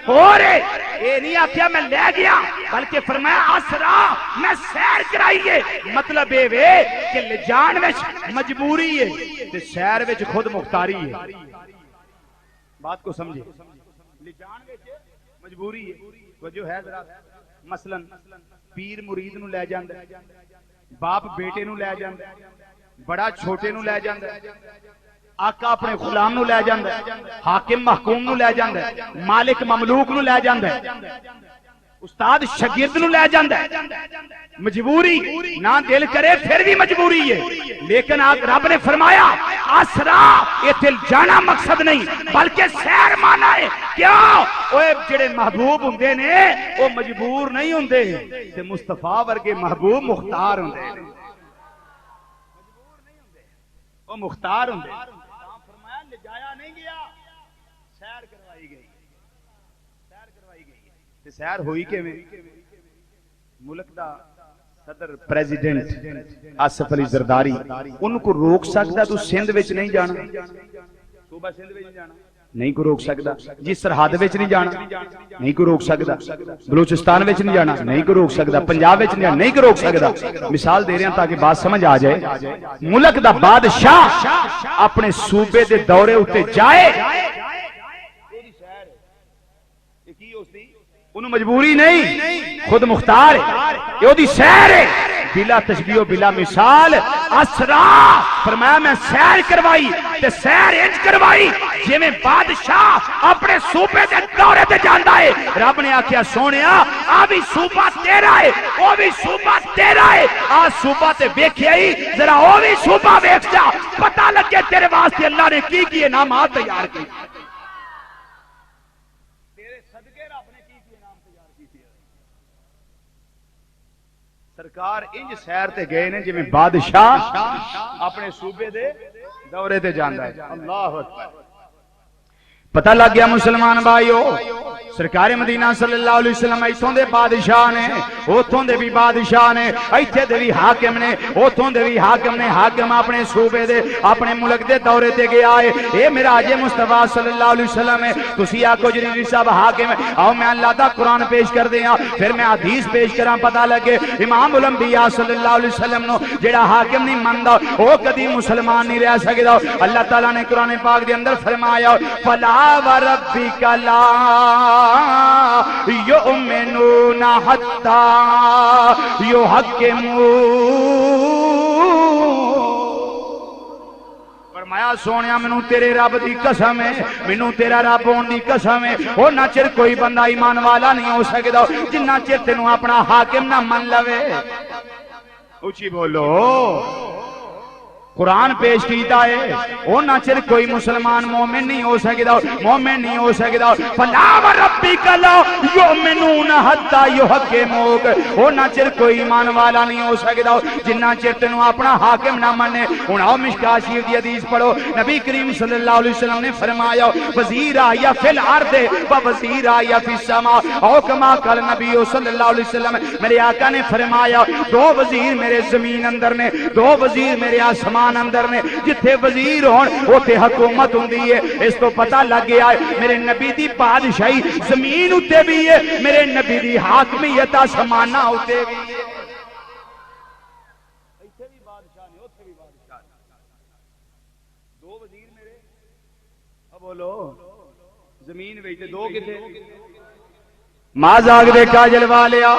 [SPEAKER 2] ہو رہے. یہ نہیں آکھیا میں لے گیا بلکہ فرمایا اسرا میں سیر کرائیے. مطلب یہ وے کہ لے جان وچ مجبوری ہے تے سیر وچ خود مختاری ہے. بات کو سمجھے؟ لے جان وچ مجبوری ہے. توجہ ہے ذرا. مثلا پیر مرید نو لے جاندا ہے، باپ بیٹے نو لے جاندا ہے، بڑا چھوٹے نو لے جاندا ہے، آقا اپنے غلام نو لے جاندا ہے، حاکم محکوم نو لے جاندا ہے، مالک مملوک نو لے جاندا ہے، استاد شاگرد نو لے جاندا ہے. مجبوری نہ دل کرے پھر بھی مجبوری ہے. لیکن رب نے فرمایا اسرا ایتھے جانا مقصد نہیں بلکہ سیر مانا ہے. کیوں؟ اوے جڑے محبوب ہوندے نے وہ مجبور نہیں ہوندے تے مصطفیٰ ورگے محبوب مختار ہوندے. وہ مختار ہوندے. فرمایا لے جایا نہیں گیا، سیر کروائی گئی. سیر کروائی گئی تے سیر ہوئی کیویں؟ ملک دا صدر پریزیڈنٹ آصف علی زرداری ان کو روک سکتا تو سندھ وچ نہیں جانا؟ صوبہ سندھ وچ نہیں جانا؟ نہیں کو روک سکتا. جی سرحد وچ نہیں جانا؟ نہیں کو روک سکتا. بلوچستان وچ نہیں جانا؟ نہیں کو روک سکتا. پنجاب وچ نہیں جانا؟ نہیں کو روک سکتا. مثال دے رہے ہیں تاکہ بات سمجھ آ جائے. ملک دا بادشاہ اپنے صوبے دے دورے اتے جائے انہوں مجبوری نہیں، خود مختار ہے، یہ دی سیر ہے بلا تشبیہ و بلا مثال. اسرا فرمایا میں سیر کروائی تے سیر انج کروائی جے میں بادشاہ اپنے صوبے دے دورے تے جاندا ہے. رب نے آکھیا سونیا آ بھی صوبہ تیرا ہے، او بھی صوبہ تیرا ہے. آ صوبہ تے ویکھیا ہی ذرا او بھی صوبہ ویکھ جا، پتہ لگے تیرے واسطے اللہ نے کی کی انعامات تیار کی. سرکار انج سیر تے گئے نے جی میں بادشاہ اپنے صوبے دے دورے تے جاندا ہے. اللہ اکبر. پتہ لگ گیا مسلمان بھائیو سرکار مدینہ صلی اللہ علیہ وسلم ایتھوں دے بادشاہ نے، اوتھوں دے بھی بادشاہ نے، ایتھے دے بھی حاکم نے، اوتھوں دے بھی حاکم نے. حاکم اپنے صوبے دے اپنے ملک دے دورے تے گیا ہے. اے معراج مصطفیٰ صلی اللہ علیہ وسلم ہے. تسی آکھو جریری صاحب حاکم ہے، آؤ میں اللہ دا قرآن پیش کر دیاں پھر میں حدیث پیش کراں پتہ لگے. امام الانبیاء صلی اللہ علیہ وسلم نو جڑا حاکم نہیں مندا او کدی مسلمان نہیں رہ سکدا. اللہ تعالیٰ نے قرآن پاک دے اندر فرمایا فلا وربک لا یؤمنون حتی یحکمون. فرمایا سونیا مینوں تیرے رب دی قسم ہے، مینوں تیرا رب ہون دی قسم ہے، او نہ چر کوئی بندہ ایمان والا نہیں ہو سکدا جنہ چر تینوں اپنا حاکم نہ من لوے. اونچی بولو. قرآن پیش کیتا ہے اونا چر کوئی مسلمان مومن نہیں ہو سکتا مومن نہیں ہو سکتا فلا وربک لا یؤمنون حتی یحکموک اونا چر کوئی ایمان والا نہیں ہو سکتا جنہ چر تینوں اپنا حاکم نہ منے ہن آؤ مشکوٰۃ شریف دی حدیث پڑھو نبی کریم صلی اللہ علیہ وسلم نے فرمایا وزیر یا فی الارض و وزیر یا فی السماء او کما قال نبی صلی اللہ علیہ وسلم میرے آقا نے فرمایا دو وزیر میرے زمین اندر نے دو وزیر میرے آسمان اندر نے جتھے وزیر ہون اوتھے حکومت ہوندی ہے اس تو پتہ لگ گیا ہے میرے نبی دی بادشاہی زمین اتے بھی ہے میرے نبی دی حاکمیت آسمانہ اتے بھی ہے ایتھے بھی بادشاہ نے اوتھے بھی بادشاہ دو وزیر میرے اب بولو زمین وچ دو کتے مازاگ دے کاجل والیا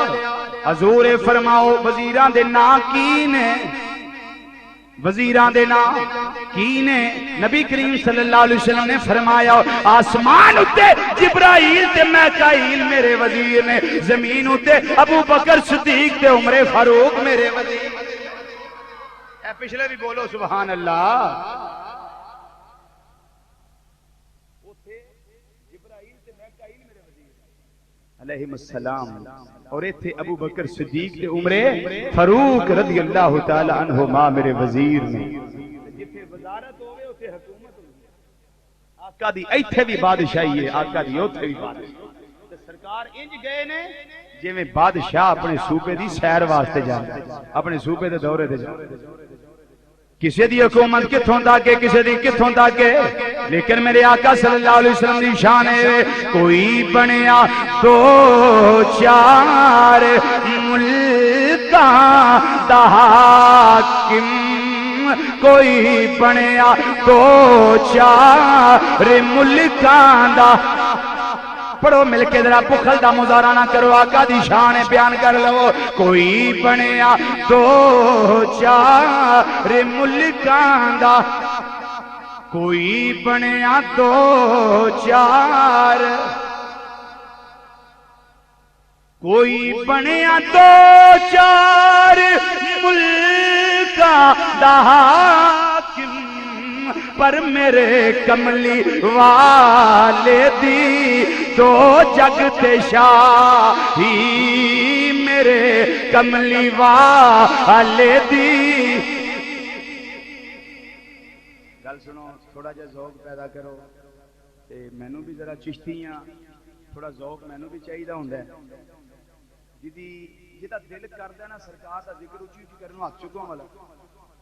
[SPEAKER 2] حضور فرماؤ وزیراں دے نام کی نے وزیران دے نام کی نے نبی کریم صلی اللہ علیہ وسلم نے فرمایا آسمان اتے جبرائیل تے میکائیل میرے وزیر نے زمین اتے ابو بکر صدیق تے عمر فاروق میرے وزیر اے پچھلے بھی بولو سبحان اللہ اتے جبرائیل تے میکائیل میرے وزیر علیہ السلام اور ایتھے ابو بکر صدیق تے عمر فاروق رضی اللہ تعالی عنہما میرے وزیر نے جتھے وزارت ہوئے اوتھے حکومت ہوئے آقا دی ایتھے بھی بادشاہی ہے آقا دی اوتھے بھی بادشاہی تے سرکار انج گئے نے جویں بادشاہ اپنے صوبے دی سیر واسطے جاندا ہے اپنے صوبے دے دورے تے جاندا ہے کسی دی حکومت کتھوں تک ہے کسی دی کتھوں تک ہے لیکن میرے آقا صلی اللہ علیہ وسلم دی شان ہے کوئی بنیا دو چار ملکاں دا حاکم کوئی بنیا دو چار ملکاں دا پڑھو مل کے ذرا بخل دا مظاہرہ نہ کرو آقا دی شان بیان کر لو کوئی بنیا دو چار ملکاں دا کوئی بنیا دو چار کوئی بنیا دو چار ملکاں دا حاکم پر میرے کملی والے دی دو جگ تے شاہی میرے کملی والے دی گل سنو تھوڑا جا ذوق پیدا کرو تے مینوں بھی ذرا چشتیاں تھوڑا ذوق مینوں بھی چاہیے ہوندا ہے جدا دل کردا نا سرکار دا ذکر اونچی اونچی کرن نوں ہاتھ چکوں والا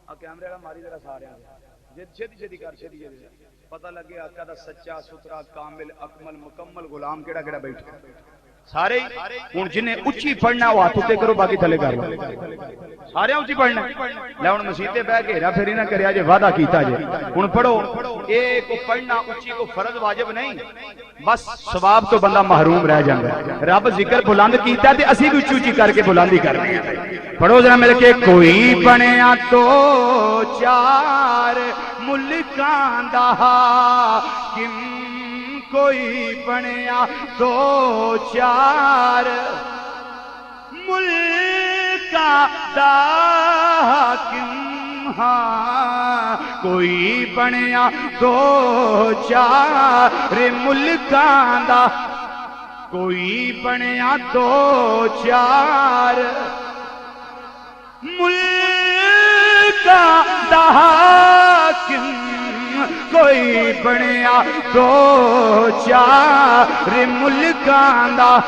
[SPEAKER 2] آ کیمرے والا ماری ذرا سارے چھتی چھتی کر چھتی پتہ لگے آقا دا سچا سترا کامل اکمل مکمل غلام کیڑا کیڑا بیٹھا سارے ہن جنہیں اونچی پڑھنا وہ ہاتھ تے کرو باقی تھلے کر لو سارے اونچی پڑھنا لے ہن مسجد تے بیٹھ کے ہیرا پھیری نہ کریا جے وعدہ کیتا جے ہن پڑھو اے کو پڑھنا اونچی کو فرض واجب نہیں بس ثواب تو بندہ محروم رہ جاندا ہے رب ذکر بلند کیتا تے اسی بھی اونچی اونچی کر کے بلندی کرنی ہے پڑھو ذرا مل کے کوئی بنیا تو چار ملکاں دا حاکم کوئی بنیا دو چار ملکاں دا حاکم ہاں کوئی بنیا دو چار ملکاں دا کوئی بنیا دو چار ملکاں دا حاکم کوئی بنیا دو چار ملکاں دا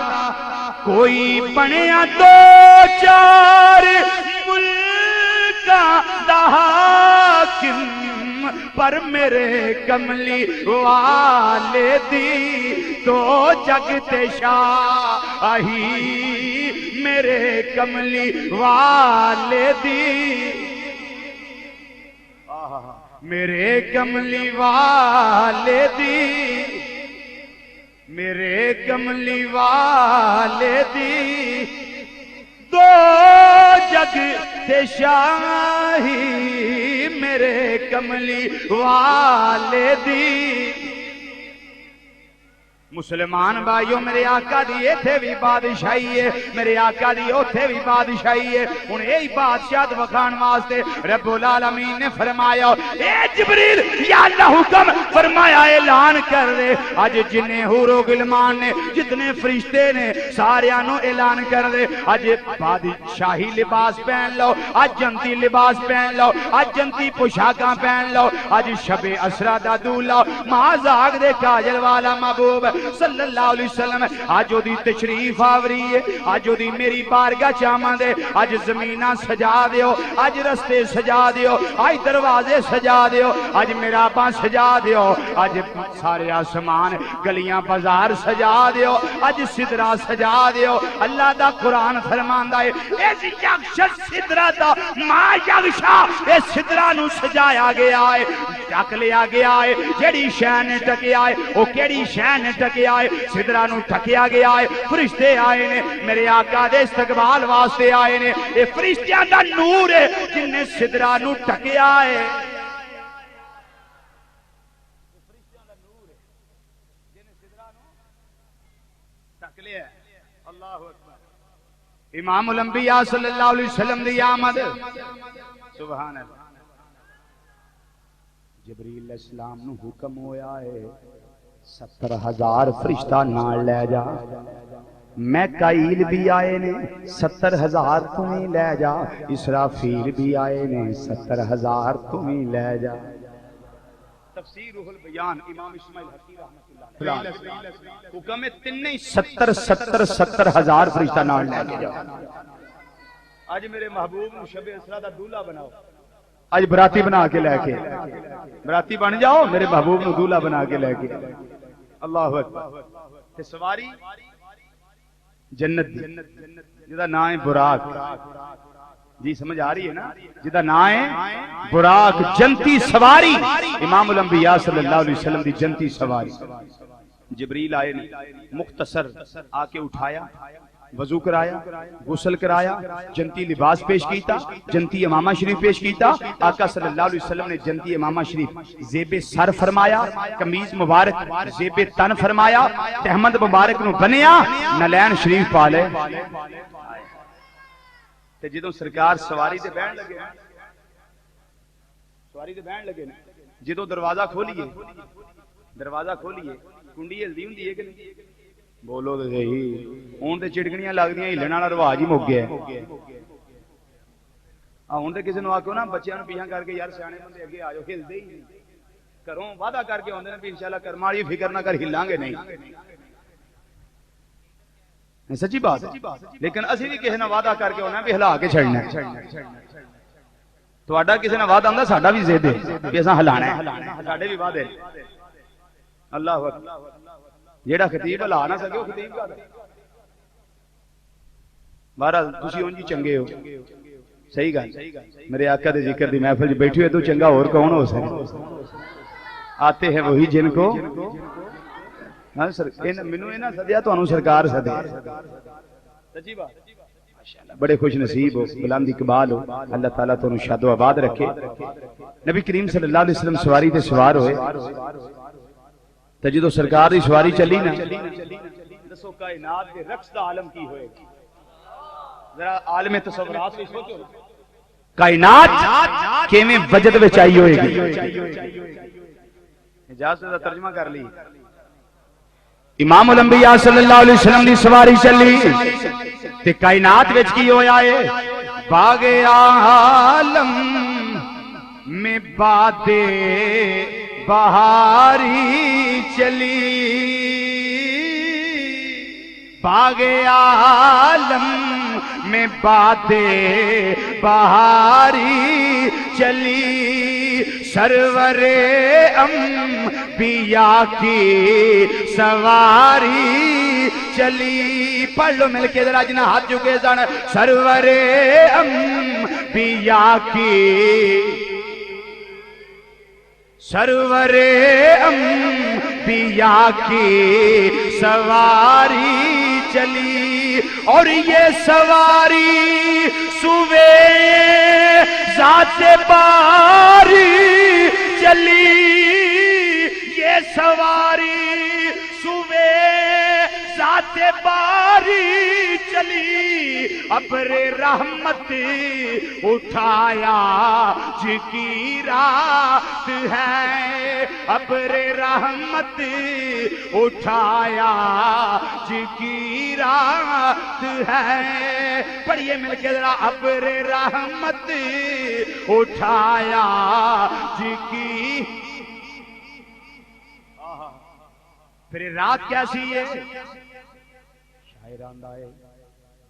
[SPEAKER 2] کوئی بنیا دو چار ملکاں دا حاکم پر میرے کملی والے دی تو جگ تے شاہی میرے کملی والے دی میرے کملی والے دی میرے کملی والے دی دو جگ تے شاہی میرے کملی والے دی مسلمان بھائیو میرے آقا دی ایتھے بھی بادشاہی ہے، میرے آقا دی اوتھے بھی بادشاہی ہے. ہن یہی بادشاہت وکھان واسطے رب العالمین نے فرمایا اے جبریل یا اللہ حکم فرمایا اعلان کر دے اج جنے حور و غلمان نے جتنے فرشتے نے ساریاں نو اعلان کر دے اج بادشاہی لباس پہن لو، اج جنتی لباس پہن لو، اج جنتی پوشاکاں پہن لو، اج شب اسرا دا دولا مازاق دے کاجل والا محبوب صلی اللہ علیہ وسلم آج او دی تشریف آوری ہے، آج او دی میری بارگاہ چاہماں دے، آج زمینہ سجا دیو، آج رستے سجا دیو، آج دروازے سجا دیو، آج میرا پاں سجا دیو، آج سارے آسمان گلیاں بازار سجا دیو، آج صدرہ سجا دیو. اللہ دا قرآن فرماندا ہے اس یکشت صدرہ دا ما یکشا اس صدرہ نو سجایا گیا ہے، ٹک لیا گیا ہے. جیڑی شے نے ٹکیا ہے او کیڑی شے نے ٹکیا ہے؟ صدرہ نو ٹکیا گیا ہے. فرشتے آئے نے میرے آقا دے استقبال واسطے آئے نے، اے فرشتیاں دا نور ہے جن نے صدرہ نو ٹکیا ہے. امام الانبیاء صلی اللہ علیہ وسلم دی آمد سبحان اللہ. جبریل علیہ السلام نو حکم ہویا ہے 70,000 فرشتہ نال لے جا. میکائیل بھی آئے نے 70,000 تمہیں لے جا. اسرافیل بھی آئے نے 70,000 تمہیں لے جا. تفسیر روح البیان امام اسماعیل حقی رحمۃ اللہ حکم ہے تنہیں 70,000 فرشتہ نال لے کے جاؤ. آج میرے محبوب نو شب اسرا دا دولہ بناؤ، آج براتی بنا کے لے کے براتی بن جاؤ، میرے محبوب نو دولہ بنا کے لے کے. اللہ اکبر. تے سواری جنت دی جدا نام ہے براق. جی سمجھ آ رہی ہے نا؟ جدا نام ہے براق، جنتی سواری. امام الانبیاء صلی اللہ علیہ وسلم دی جنتی سواری. جبریل آئے نے مختصر آ کے اٹھایا، وضو کرایا، غسل کرایا، جنتی لباس پیش کیتا، جنتی امامہ شریف پیش کیتا. آقا صلی اللہ علیہ وسلم نے جنتی امامہ شریف زیب سر فرمایا، قمیض مبارک زیب تن فرمایا، تہمد مبارک نو بنیا، نلین شریف پالے. تے جدوں سرکار سواری تے بہن لگے، سواری تے بہن لگے جدوں دروازہ کھولیے، دروازہ کھولیے کنڈی ہلدی ہوندی ہے کہ نہیں؟ بولو تے صحیح. ہن تے چڑکنیاں لگدیاں ہلن والا رواج ہی مک گیا ہے. ہن تے کسی نو آکھو نا بچیاں نو پیچھے کر کے یار سیانے بندے اگے آ جاؤ، ہلدے ہی نہیں. گھروں وعدہ کر کے آندے نے بھی انشاءاللہ کرم والی فکر نہ کر ہلاں گے نہیں. سچی بات ہے. لیکن اسی بھی کسی نے وعدہ کر کے ہونا بھی ہلا کے چھڑنا ہے. تہاڈا کسی نے وعدہ ہوندا ساڈا بھی ضد ہے کہ اساں ہلانا ہے، ساڈے بھی وعدے. اللہ اکبر. جیڑا خطیب ہلا نہ سکے وہ خطیب کا بہرحال تسی اونجی چنگے ہو. صحیح گل. میرے آقا دے ذکر دی محفل وچ بیٹھی ہوئے تو چنگا اور کون ہو سکے؟ آتے ہیں وہی جن کو مینوں نہ سدیا تانوں سرکار سدے. سچی بات. بڑے خوش نصیب ہو، بلند اقبال ہو. اللہ تعالیٰ تانوں شاد و آباد رکھے. نبی کریم صلی اللہ علیہ وسلم سواری تے سوار ہوئے تے جدوں سرکار دی سواری چلی نا، دسو کائنات دے رقص دا عالم کی ہوئے گا؟ ذرا عالم تصورات وچ سوچو کائنات کیویں وجد وچ آئی ہوئے گی. اجازت دا ترجمہ کر لی. امام الانبیاء صلی اللہ علیہ وسلم دی سواری چلی تے کائنات وچ کی ہویا ہے؟ باغ عالم میں باتیں بہاری چلی، باغ عالم میں باتیں بہاری چلی، سرور انبیاء کی سواری چلی. پڑھ لو مل کے ذرا جنہ ہاتھ چکے سن. سرور انبیاء کی، سرور انبیاء کی سواری چلی، اور یہ سواری سوے ذات باری چلی، یہ سواری سوے رات باری چلی ابر رحمت اٹھایا جی کی رات ہے، ابر رحمت اٹھایا جی کی رات ہے، پڑھیے مل کے ذرا، ابر رحمت اٹھایا جی کی، پھر رات کیسی ہے؟ شاعران دائے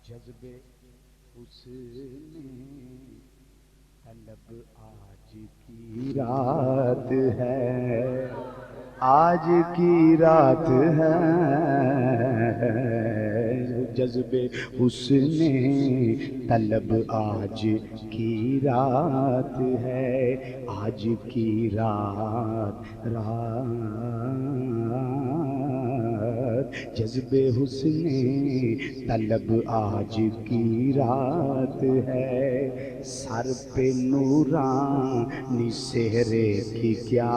[SPEAKER 2] جذبے حسن طلب آج کی رات ہے، آج کی رات ہے، جذبے حسن طلب آج کی رات ہے، آج کی رات جذبے حسن طلب آج کی رات ہے، سر پہ نورانی سہرے کی کیا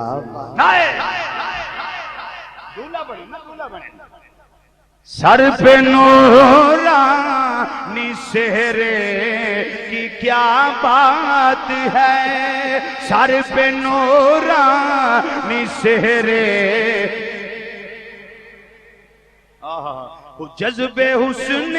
[SPEAKER 2] سر پہ نورانی سہرے کی کیا بات ہے، سر پہ نورانی سہرے جذب حسن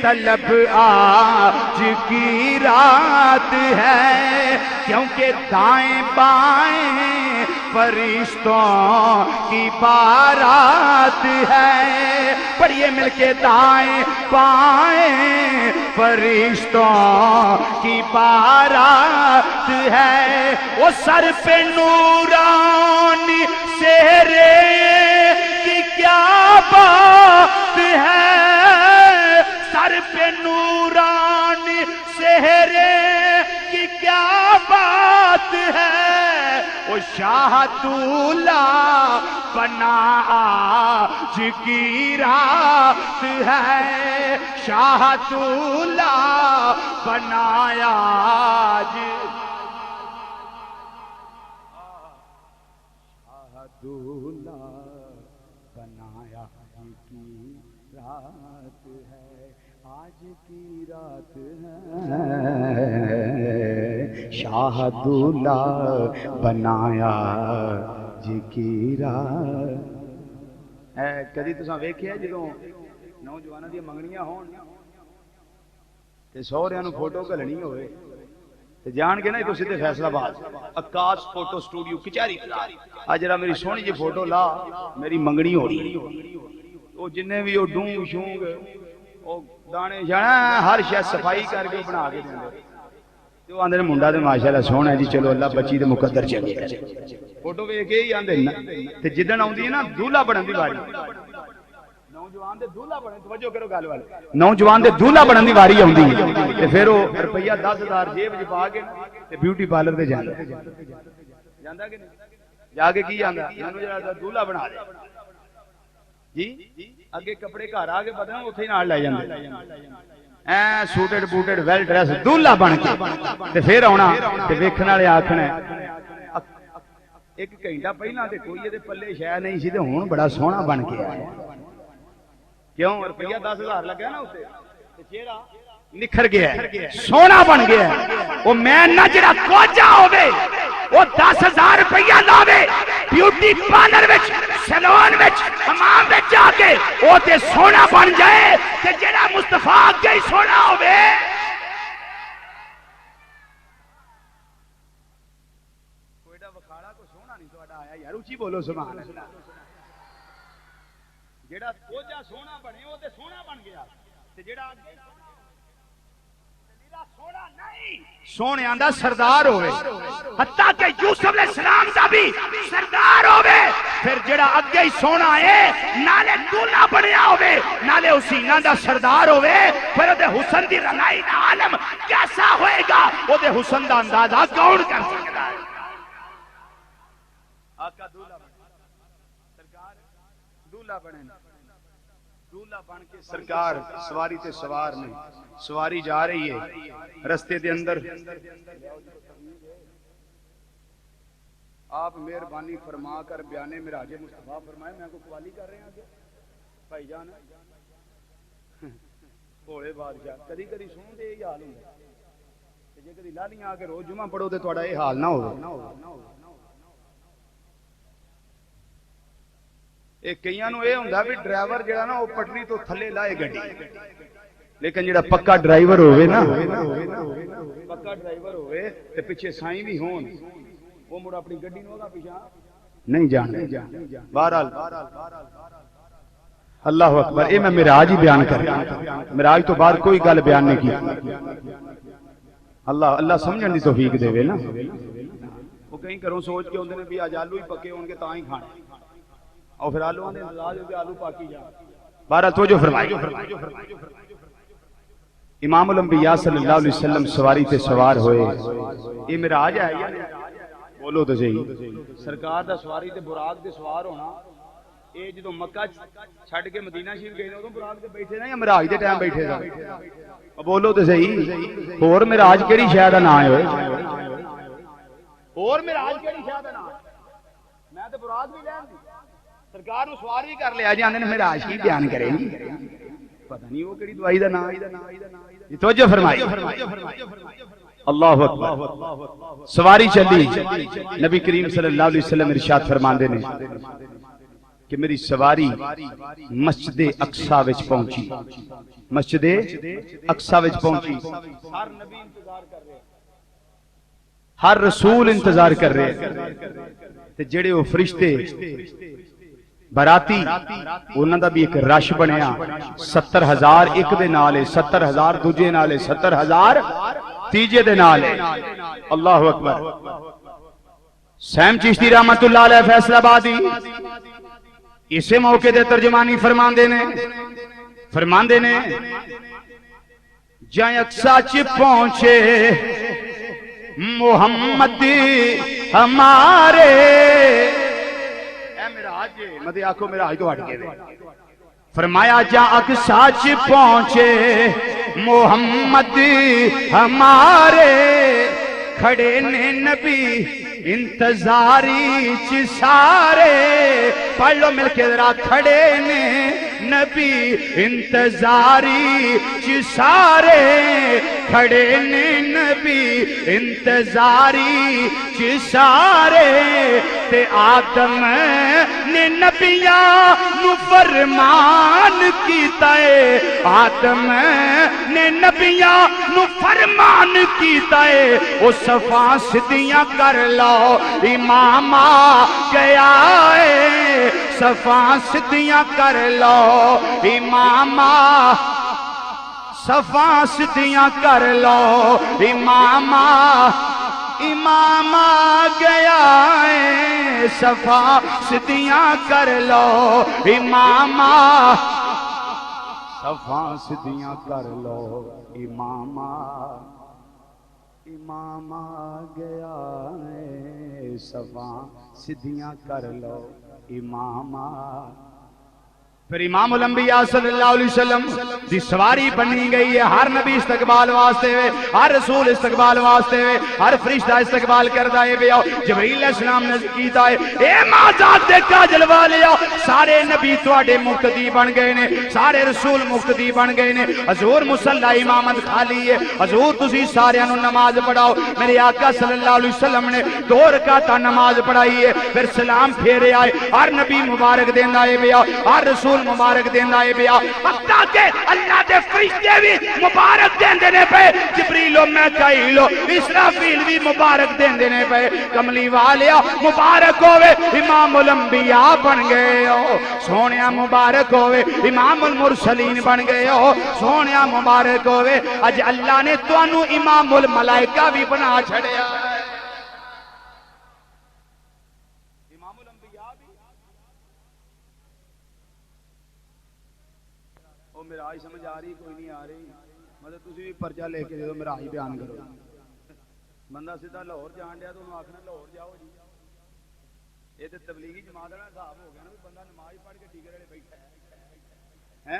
[SPEAKER 2] طلب آج کی رات ہے، کیونکہ دائیں بائیں فرشتوں کی بارات ہے، پڑھیے مل کے، دائیں بائیں فرشتوں کی بارات ہے، وہ سر پہ نورانی سہرے کی کیا بات ہے، سر پہ نورانی سہرے کی کیا بات ہے، وہ شاہ دولہ بنا آج کی رات ہے، شاہ دولہ بنایا آج، شاہ دولہ بنایا کی رات ہے، آج کی رات ہے، شاہ دولہ بنایا جی کی رات ہے۔ کدی تساں ویکھیا جدوں نوجواناں دی منگنیاں ہون تے سہریاں نوں فوٹو گھلنی ہوئے تے جان کے نا تو سیدھے فیصلہ آباد عکاس فوٹو سٹوڈیو کچہری آ جڑا میری سونی جی فوٹو لا میری منگنی ہو رہی، وہ جننے بھی وہ ڈونگ شونگ وہ دانے جانا ہر شے صفائی کر کے بنا کے دیں، تو آندے منڈا تے ماشاءاللہ سونا ہے جی، چلو اللہ بچی تے مقدر چلے کرے، فوٹو ویکھ کے ہی آندے نا تے جدن آوندی ہے نا دولہا بنن دی واری، نوجوان دے دولہا بنن، توجہ کرو گل والے، نوجوان دے دولہا بنن دی واری آوندی ہے تے پھر وہ روپیہ 10,000 جیب وچ پا کے تے بیوٹی پارلر تے جاندا جاندا کہ نہیں، جا کے کی آندا مینوں جڑا دولہا بنا دے جی، اگے کپڑے گھر آ کے بدلنا اوتھے ہی نال لے جاندے، اے سوٹڈ بوٹڈ ویل ڈریس دولہا بن کے تے پھر آنا تے ویکھن والے آکھنا ایک گھنٹہ پہلا تے کوئی تے پلے شے نہیں سی تے ہن بڑا سوہنا بن کے آیا، کیوں روپیہ 10,000 لگا نا اوتے تے چہرہ نکھر گیا ہے، سونا بن گیا ہے، وہ میں نہ جڑا کوجا ہوے وہ 10,000 روپیہ لاوے بیوٹی پارلر وچ سیلون وچ حمام وچ جا کے او تے سونا بن جائے تے جڑا مصطفیٰ اگے ہی سونا ہوے کوئیڈا وکھاڑا کو سونا نہیں تہاڈا آیا یار، اونچی بولو سبحان اللہ، جڑا کوجا سونا بنے او تے سونا بن گیا تے جڑا اگے سونا نہیں سونے آندا سردار ہوئے، حتیٰ کہ یوسف علیہ السلام دا بھی سردار ہوئے، پھر جڑا اگے ہی سونا ہے نالے دولہا بنیا ہوئے نالے حسینہ دا سردار ہوئے، پھر او دے حسن دی رنائی دا عالم کیسا ہوئے گا، او دے حسن دا اندازہ کون کر سکتا ہے؟ آقا دولہا بنے، سرکار دولہا بنے، دولہا بن کے سرکار سواری تے سوار نہیں، سواری جا رہی ہے رستے دے اندر، آپ مہربانی فرما کر بیان مراج مصطفیٰ فرمائے، میں کو قوالی کر رہے ہیں بھائی جان بھولے بادشاہ کدی کدی سن دے یہ حال ہوندا تے جے کدی لالیاں آ کے روز جمعہ پڑھو تے تہاڈا یہ حال نہ ہوے ایک کئیاں نوں اے ہوندا بھی ڈرائیور جڑا نا او پٹڑی تو تھلے لائے گڈی لیکن جڑا پکا ڈرائیور ہوے نا پکا ڈرائیور ہوے تے پیچھے سائیں بھی ہون وہ مڑ اپنی گڈی نوں اگا پیچھے نہیں جان بہرحال اللہ اکبر اے میں معراج ہی بیان کر رہا معراج تو بعد کوئی گل بیان نہیں کی اللہ سمجھن دی توفیق دے نا وہ کہیں کروں سوچ کے ہوندے نے بھی اج آلو ہی پکے ہون گے تاں ہی کھانے اور پھر آلووں دے انداز ہو کے آلو پاکی جا بہرحال توجہ فرمائی امام الانبیاء صلی اللہ علیہ وسلم سواری تے سوار ہوئے یہ معراج ہے یا بولو تو صحیح سرکار دا سواری تے براق تے سوار ہونا اے جدوں مکہ چھڈ کے مدینہ شریف گئے اودوں براق تے بیٹھے نا یا معراج دے ٹائم بیٹھے سن بولو تو صحیح اور معراج کیڑی شے دا نام ہے اور معراج کیڑی شے دا نام میں تے براق بھی لین دی سرکار نو سوار بھی کر لیا جاندے نے معراج کی بیان کریں گی پتہ نہیں وہ کیڑی دوائی دا نام ہے توجہ فرمائی اللہ اکبر سواری چلی نبی کریم صلی اللہ علیہ وسلم ارشاد فرماندے نے کہ میری سواری مسجد اقصی وچ پہنچی مسجد اقصی وچ پہنچی ہر نبی انتظار کر رہے ہر رسول انتظار کر رہے تے جڑے وہ فرشتے براتی انہاں دا بھی ایک رش بنیا 70,000 ایک دے نال 70,000 دوجے نال 70,000 تیجے دے نال اللہ اکبر سیم چشتی رحمت اللہ علیہ فیصلہ آبادی اسے موقع دے ترجمانی فرماندے نے جائیں اقصی چ پہنچے محمد ہمارے مدے آنکھوں میرا آئی تو ہٹ گئے فرمایا جا اقصی چ پہنچے محمد ہمارے کھڑے نے نبی انتظاری چ سارے پڑھ لو مل کے ذرا کھڑے نے نبی انتظاری چ سارے کھڑے نے نبی انتظاری چ سارے تے آدم نے نبیاں نو فرمان کیتا ہے آدم نے نبیاں نو فرمان کیتا ہے او صفا سدیاں کر لو امام آ گیا ہے صفا سدیاں کر لو امام صفا سدیاں کر لو امام آ گیا ہے صفا سدیاں کر لو امام صفا سدیاں کر لو امام آ گیا ہے صفا سدیاں کر لو امام پھر امام الانبیاء صلی اللہ علیہ وسلم دی سواری بنی گئی ہے ہر نبی استقبال واسطے ہوئے ہر رسول استقبال واسطے ہوئے ہر فرشتہ استقبال کردہ ہے بے آؤ جبریل علیہ السلام نے کیتا ہے اے مازاد دے کاجل والے آؤ سارے نبی تواڈے مقتدی بن گئے نے سارے رسول مقتدی بن گئے نے حضور مصلی امامت خالی ہے حضور تسی سارے انہوں نماز پڑھاؤ میرے آقا صلی اللہ علیہ وسلم نے 2 رکعتاں نماز پڑھائی ہے پھر سلام پھیرے آئے ہر نبی مبارک دیندہ ہے بے آؤ ہر رسول مبارک دیندہ ہے بیا حتیٰ کہ اللہ دے فرشتے بھی مبارک دیندے نے پہ جبریل و میکائیل و اسرافیل بھی مبارک دیندے نے پہ کملی والیا مبارک ہوئے امام الانبیاء بن گئے ہو سونیا مبارک ہوئے امام المرسلین بن گئے ہو سونیا مبارک ہوئے اج اللہ نے تو انو امام الملائکہ بھی بنا چھڑیا میراج سمجھ آ رہی کوئی نہیں آ رہی مطلب تسی بھی پرچہ لے کے دے دو میراج بیان کرو بندہ سیدھا لاہور جان دیا تو انہوں آکھنا لاہور جاؤ جی یہ تو تبلیغی جماعت کا حساب ہو گیا نا بندہ نماز پڑھ کے ٹیکر والے بیٹھا ہے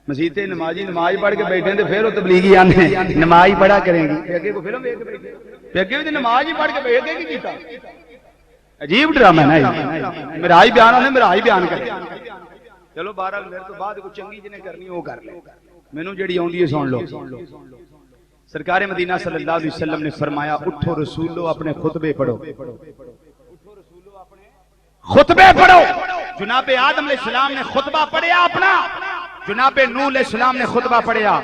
[SPEAKER 2] مسجد تے نمازی نماز پڑھ کے بیٹھے ہیں پھر وہ تبلیغی آندے ہیں نماز پڑھا کریں گی اگے کو فلم دیکھ کے بیٹھے اگے بھی نماز ہی پڑھ کے بیٹھے کی کیتا عجیب ڈرامہ ہے نا میراج بیان ہونے میراج بیان کرے چلو 12 میرے تو بعد کوئی چنگی جنے کرنی وہ کر لے، مینوں جڑی آوندی ہے سن لو۔ سرکار مدینہ صلی اللہ علیہ وسلم نے فرمایا اٹھو رسولو اپنے خطبے پڑھو، خطبے پڑھو۔ جناب آدم علیہ السلام نے خطبہ پڑھیا اپنا، جناب نوح علیہ السلام نے خطبہ پڑھیا،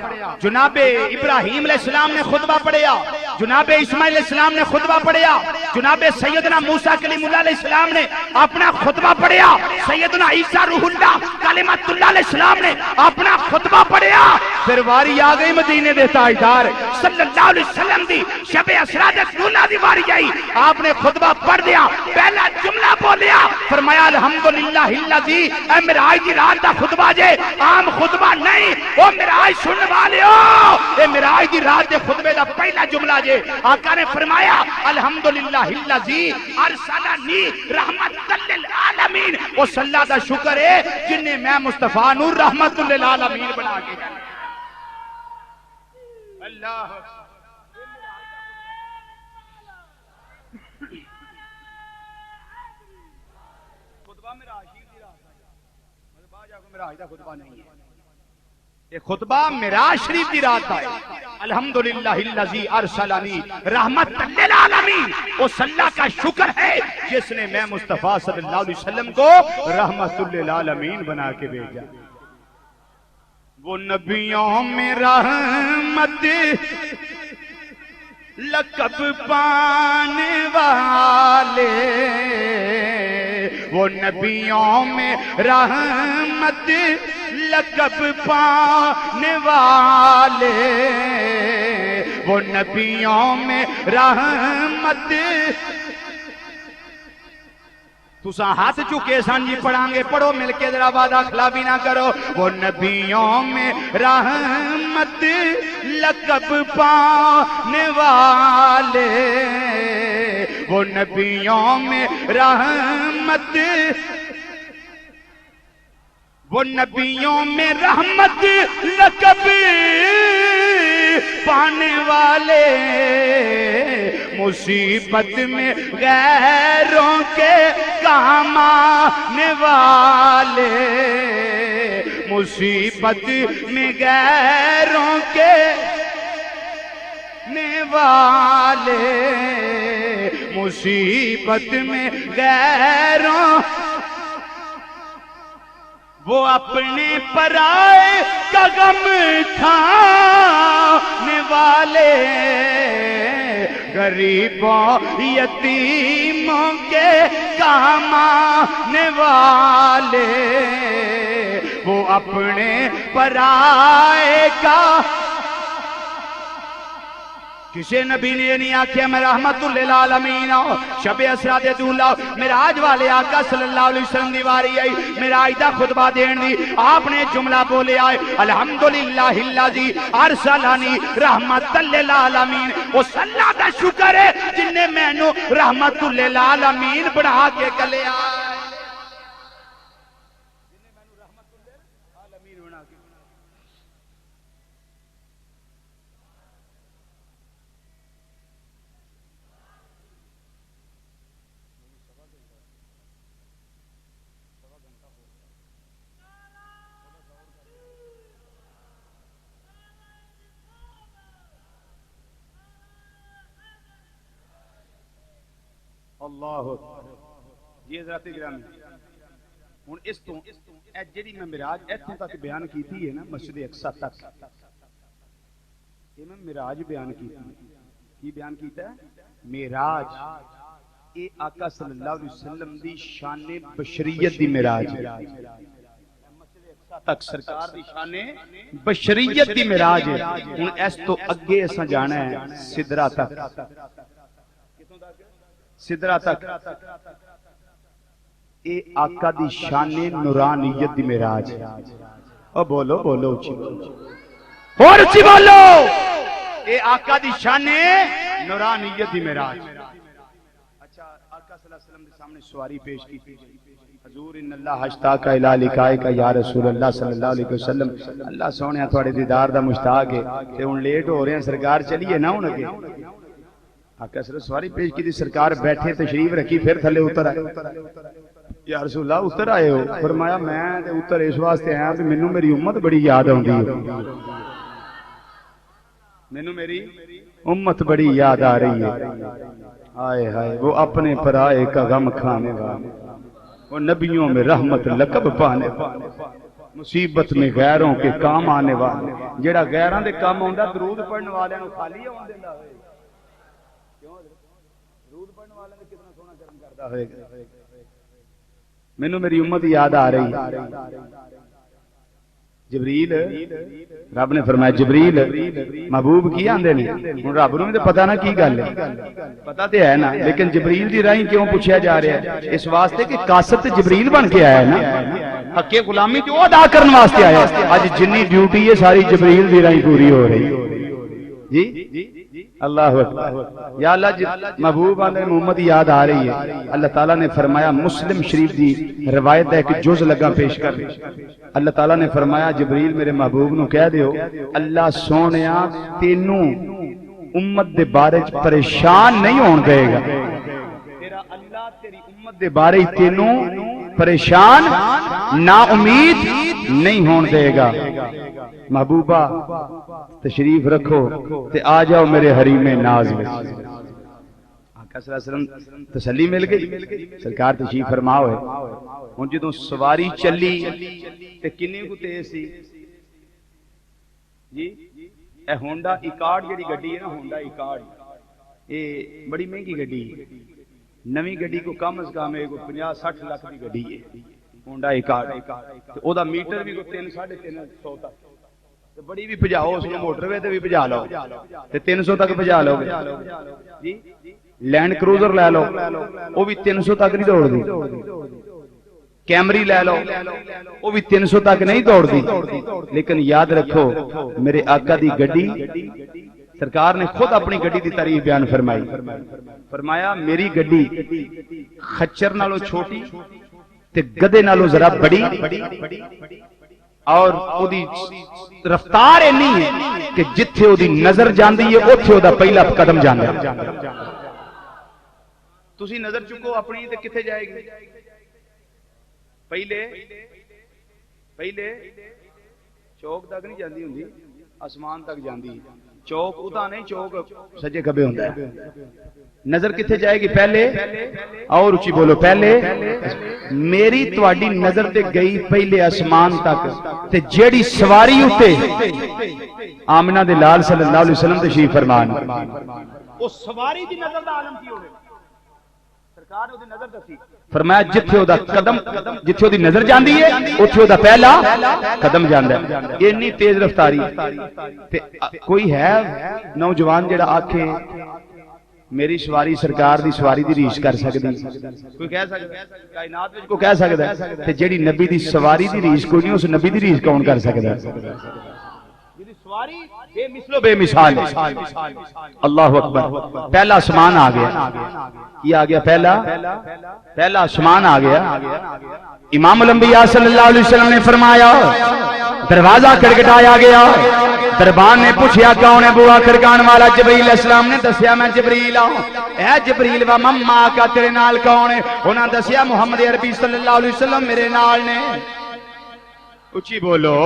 [SPEAKER 2] جناب ابراہیم علیہ السلام نے خطبہ پڑھیا، جناب اسماعیل علیہ السلام نے خطبہ پڑھیا، جناب سیدنا موسیٰ کلیم اللہ علیہ السلام نے اپنا خطبہ پڑھیا، سیدنا عیسیٰ روح اللہ کلمت اللہ علیہ السلام نے اپنا خطبہ پڑھیا۔ پھر واری آ گئی مدینے دے تاجدار صلی اللہ علیہ وسلم دی، شب اسرا دے سنہ دی واری آئی، آپ نے خطبہ پڑھ دیا، پہلا جملہ بولیا، فرمایا الحمدللہ الذی، اے معراج دی رات دا خطبہ جے، عام خطبہ نہیں، او معراج سننے والے ہو، اے معراج دی رات دے خطبے دا پہلا جملہ جے۔ آقا نے فرمایا الحمدللہ الذی ارسلنی رحمت للعالمین، اس اللہ دا شکر ہے جن نے میں مصطفیٰ نور رحمت للعالمین بنا کے اللہ خطبہ معراج دی رات ہے، بعد جا کے معراج دا خطبہ نہیں ہے، یہ خطبہ معراج شریف دی رات ہے۔ الحمدللہ الذی ارسلنی رحمت للعالمین، اس اللہ کا شکر ہے جس نے میں مصطفیٰ صلی اللہ علیہ وسلم کو رحمت للعالمین بنا کے بھیجا۔ وہ نبیوں میں رحمت لقب پانے والے، وہ نبیوں میں رحمت لقب پانے والے، وہ نبیوں میں رحمت۔ تساں ہاتھ چکے سن جی پڑھاں گے، پڑھو مل کے ذرا وعدہ خلافی نہ کرو۔ وہ نبیوں میں رحمت لقب پانے والے، وہ نبیوں میں رحمت، وہ نبیوں میں رحمت لقب پانے والے، مصیبت میں غیروں کے کام آنے والے، مصیبت میں غیروں کے والے، مصیبت میں غیروں، وہ اپنے پرائے کا غم اٹھانے والے، غریبوں یتیموں کے کام آنے والے، وہ اپنے پرائے کا۔ کسی نبی نے یہ نہیں آکھیا میں رحمت للعالمین ہوں۔ شب اسرا دے دولا معراج والے آقا صلی اللہ علیہ وسلم دی واری آئی، معراج دا خطبہ دین دی، آپ نے جملہ بولے آئے الحمدللہ الذی ارسلنی رحمت للعالمین، اس اللہ دا شکر ہے جن نے میں نو رحمت للعالمین بڑھا کے کلے آئے۔ اللہ جی حضرات گرامی، ہن اس تو اے جڑی میں معراج ایتھوں تک بیان کیتی ہے نا، مسجد اقصی تک، یہ میں معراج بیان کیتی ہے۔ کی بیان کیتا ہے؟ معراج اے آقا صلی اللہ علیہ وسلم دی شان بشریت دی معراج ہے، تک سرکار دی شان بشریت دی معراج ہے۔ ہن اس تو اگے اساں جانا ہے سدرہ تک، سدرہ تک، اے آقا دی شان نورانیت دی معراج ہے۔ او بولو بولو اچھی بولو اور اچھی بولو، اے آقا دی شان نورانیت دی معراج۔ اچھا آقا صلی اللہ علیہ وسلم کے سامنے سواری پیش کی تھی، حضور ان اللہ اشتاق الی لقائک یا رسول اللہ صلی اللہ علیہ وسلم، اللہ سونے تھوڑے دیدار دا مشتاق ہے تے ہن لیٹ ہو رہے ہیں، سرکار چلیے نا ہن اگے۔ آقا صلی اللہ علیہ وسلم سواری پیش کی تھی، سرکار بیٹھے تشریف رکھی، پھر تھلے اتر آئے۔ یا رسول اللہ اتر آئے ہو؟ فرمایا میں اتر اس واسطے آیا بھی مینوں میری امت بڑی یاد آتی ہے، مینوں میری امت بڑی یاد آ رہی ہے۔ آئے ہائے وہ اپنے پرائے کا غم کھانے والے، وہ نبیوں میں رحمت لقب پانے والے، مصیبت میں غیروں کے کام آنے والے، جڑا غیراں دے کام آندا درود پڑھن والے نوں خالی آون دیندا ہوئے، کیوں درود پڑھن والے نے کتنا سونا کرم کردا ہوئے گا۔ مینوں میری امت یاد آ رہی ہے۔ جبریل رب نے فرمایا جبریل محبوب کی آندے نے، ہن رب نوں تے پتہ نہ کی گل ہے، پتہ تے ہے نا، لیکن جبریل دی راہیں کیوں پوچھا جا رہا ہے؟ اس واسطے کہ قاصد جبریل بن کے آیا ہے نا، حق غلامی تے او ادا کرن واسطے آیا ہے۔ اج جنی ڈیوٹی ہے ساری جبریل دی راہیں پوری ہو رہی ہے۔ جی اللہ اکبر، یا اللہ محبوب علیہ محمد یاد آ رہی ہے۔ اللہ تعالیٰ نے فرمایا، مسلم شریف دی روایت ہے کہ جز لگا پیش کر، اللہ تعالیٰ نے فرمایا جبریل میرے محبوب نو کہہ دیو اللہ سونیا تینوں امت دے بارے پریشان نہیں ہون دے گا، تیرا اللہ تیری امت دے بارے تینوں پریشان نا امید نہیں ہون دے گا۔ محبوبہ تشریف رکھو تے آ جاؤ میرے حریم ناز میں۔ آقا صلی اللہ علیہ وسلم تسلی مل گئی، سرکار تشریف فرما ہوئے۔ ہن جدوں سواری چلی تے کنی کو تیز سی جی، اے ہونڈا ایکارڈ جڑی گڈی ہے نا، ہونڈا ایکارڈ اے بڑی مہنگی گڈی ہے، نویں گڈی کو کم از کم 50-60 لاکھ دی گڈی ہے ہونڈا ایکارڈ، تے او دا میٹر بھی 3-350 تک، تے بڑی بھی بھجاؤ اس نوں موٹر وے تے بھی بھجا لو تے 300 تک بھجا لو گے جی۔ لینڈ کروزر لے لو وہ بھی 300 تک نہیں دوڑ دی، کیمری لے لو وہ بھی 300 تک نہیں دوڑ دی، لیکن یاد رکھو میرے آقا دی گڈی، سرکار نے خود اپنی گڈی دی تعریف بیان فرمائی، فرمایا میری گڈی خچر نالوں چھوٹی تے گدے نالوں ذرا بڑی، اور او دی رفتار اینی ہے کہ جتھے او دی نظر جاندی ہے اوتھے او دا پہلا قدم جاندا ہے۔ تسی نظر چکو اپنی تے کتھے جائے گی؟ پہلے چوک تک نہیں جاندی ہوندی، آسمان تک جاندی، چوک اتا نہیں، چوک سجے کھبے ہوندا ہے۔ نظر کتھے جائے گی؟ پہلے، اور اچھی بولو پہلے میری تواڈی نظر تے گئی پہلے آسمان تک، تے جیڑی سواری اتے آمنہ دے لال صلی اللہ علیہ وسلم تشریف فرمان، او سواری دی نظر دا عالم کی ہوئے؟ سرکار نے نظر دسی، فرمایا جتھے او دا قدم، جتھے او دی نظر جاندی ہے اوتھے او دا پہلا قدم جاندا ہے۔ اتنی تیز رفتاری تے کوئی ہے نوجوان جڑا آکھے میری سواری سرکار دی سواری دی ریش کر سکدی؟ کوئی کہہ سکدا ہے؟ کائنات وچ کو کہہ سکدا ہے؟ تے جیڑی نبی دی سواری دی ریش کوئی نہیں، اس نبی دی ریش کون کر سکدا ہے؟ جیدی سواری بے مثل و بے مثال ہے۔ اللہ اکبر، پہلا آسمان آ گیا، یہ آ گیا پہلا آسمان آ گیا۔ امام الانبیاء صلی اللہ علیہ وسلم نے فرمایا دروازہ کھٹکھٹایا گیا، دربان نے پوچھا کون ہے؟ بوا کھڑکان والا جبریل علیہ السلام نے دسیا میں جبریل ہوں۔ اے جبریل و مما کا تیرے نال کون ہے؟ انہاں دسیا محمد عربی صلی اللہ علیہ وسلم میرے نال نے۔ اچھی بولو،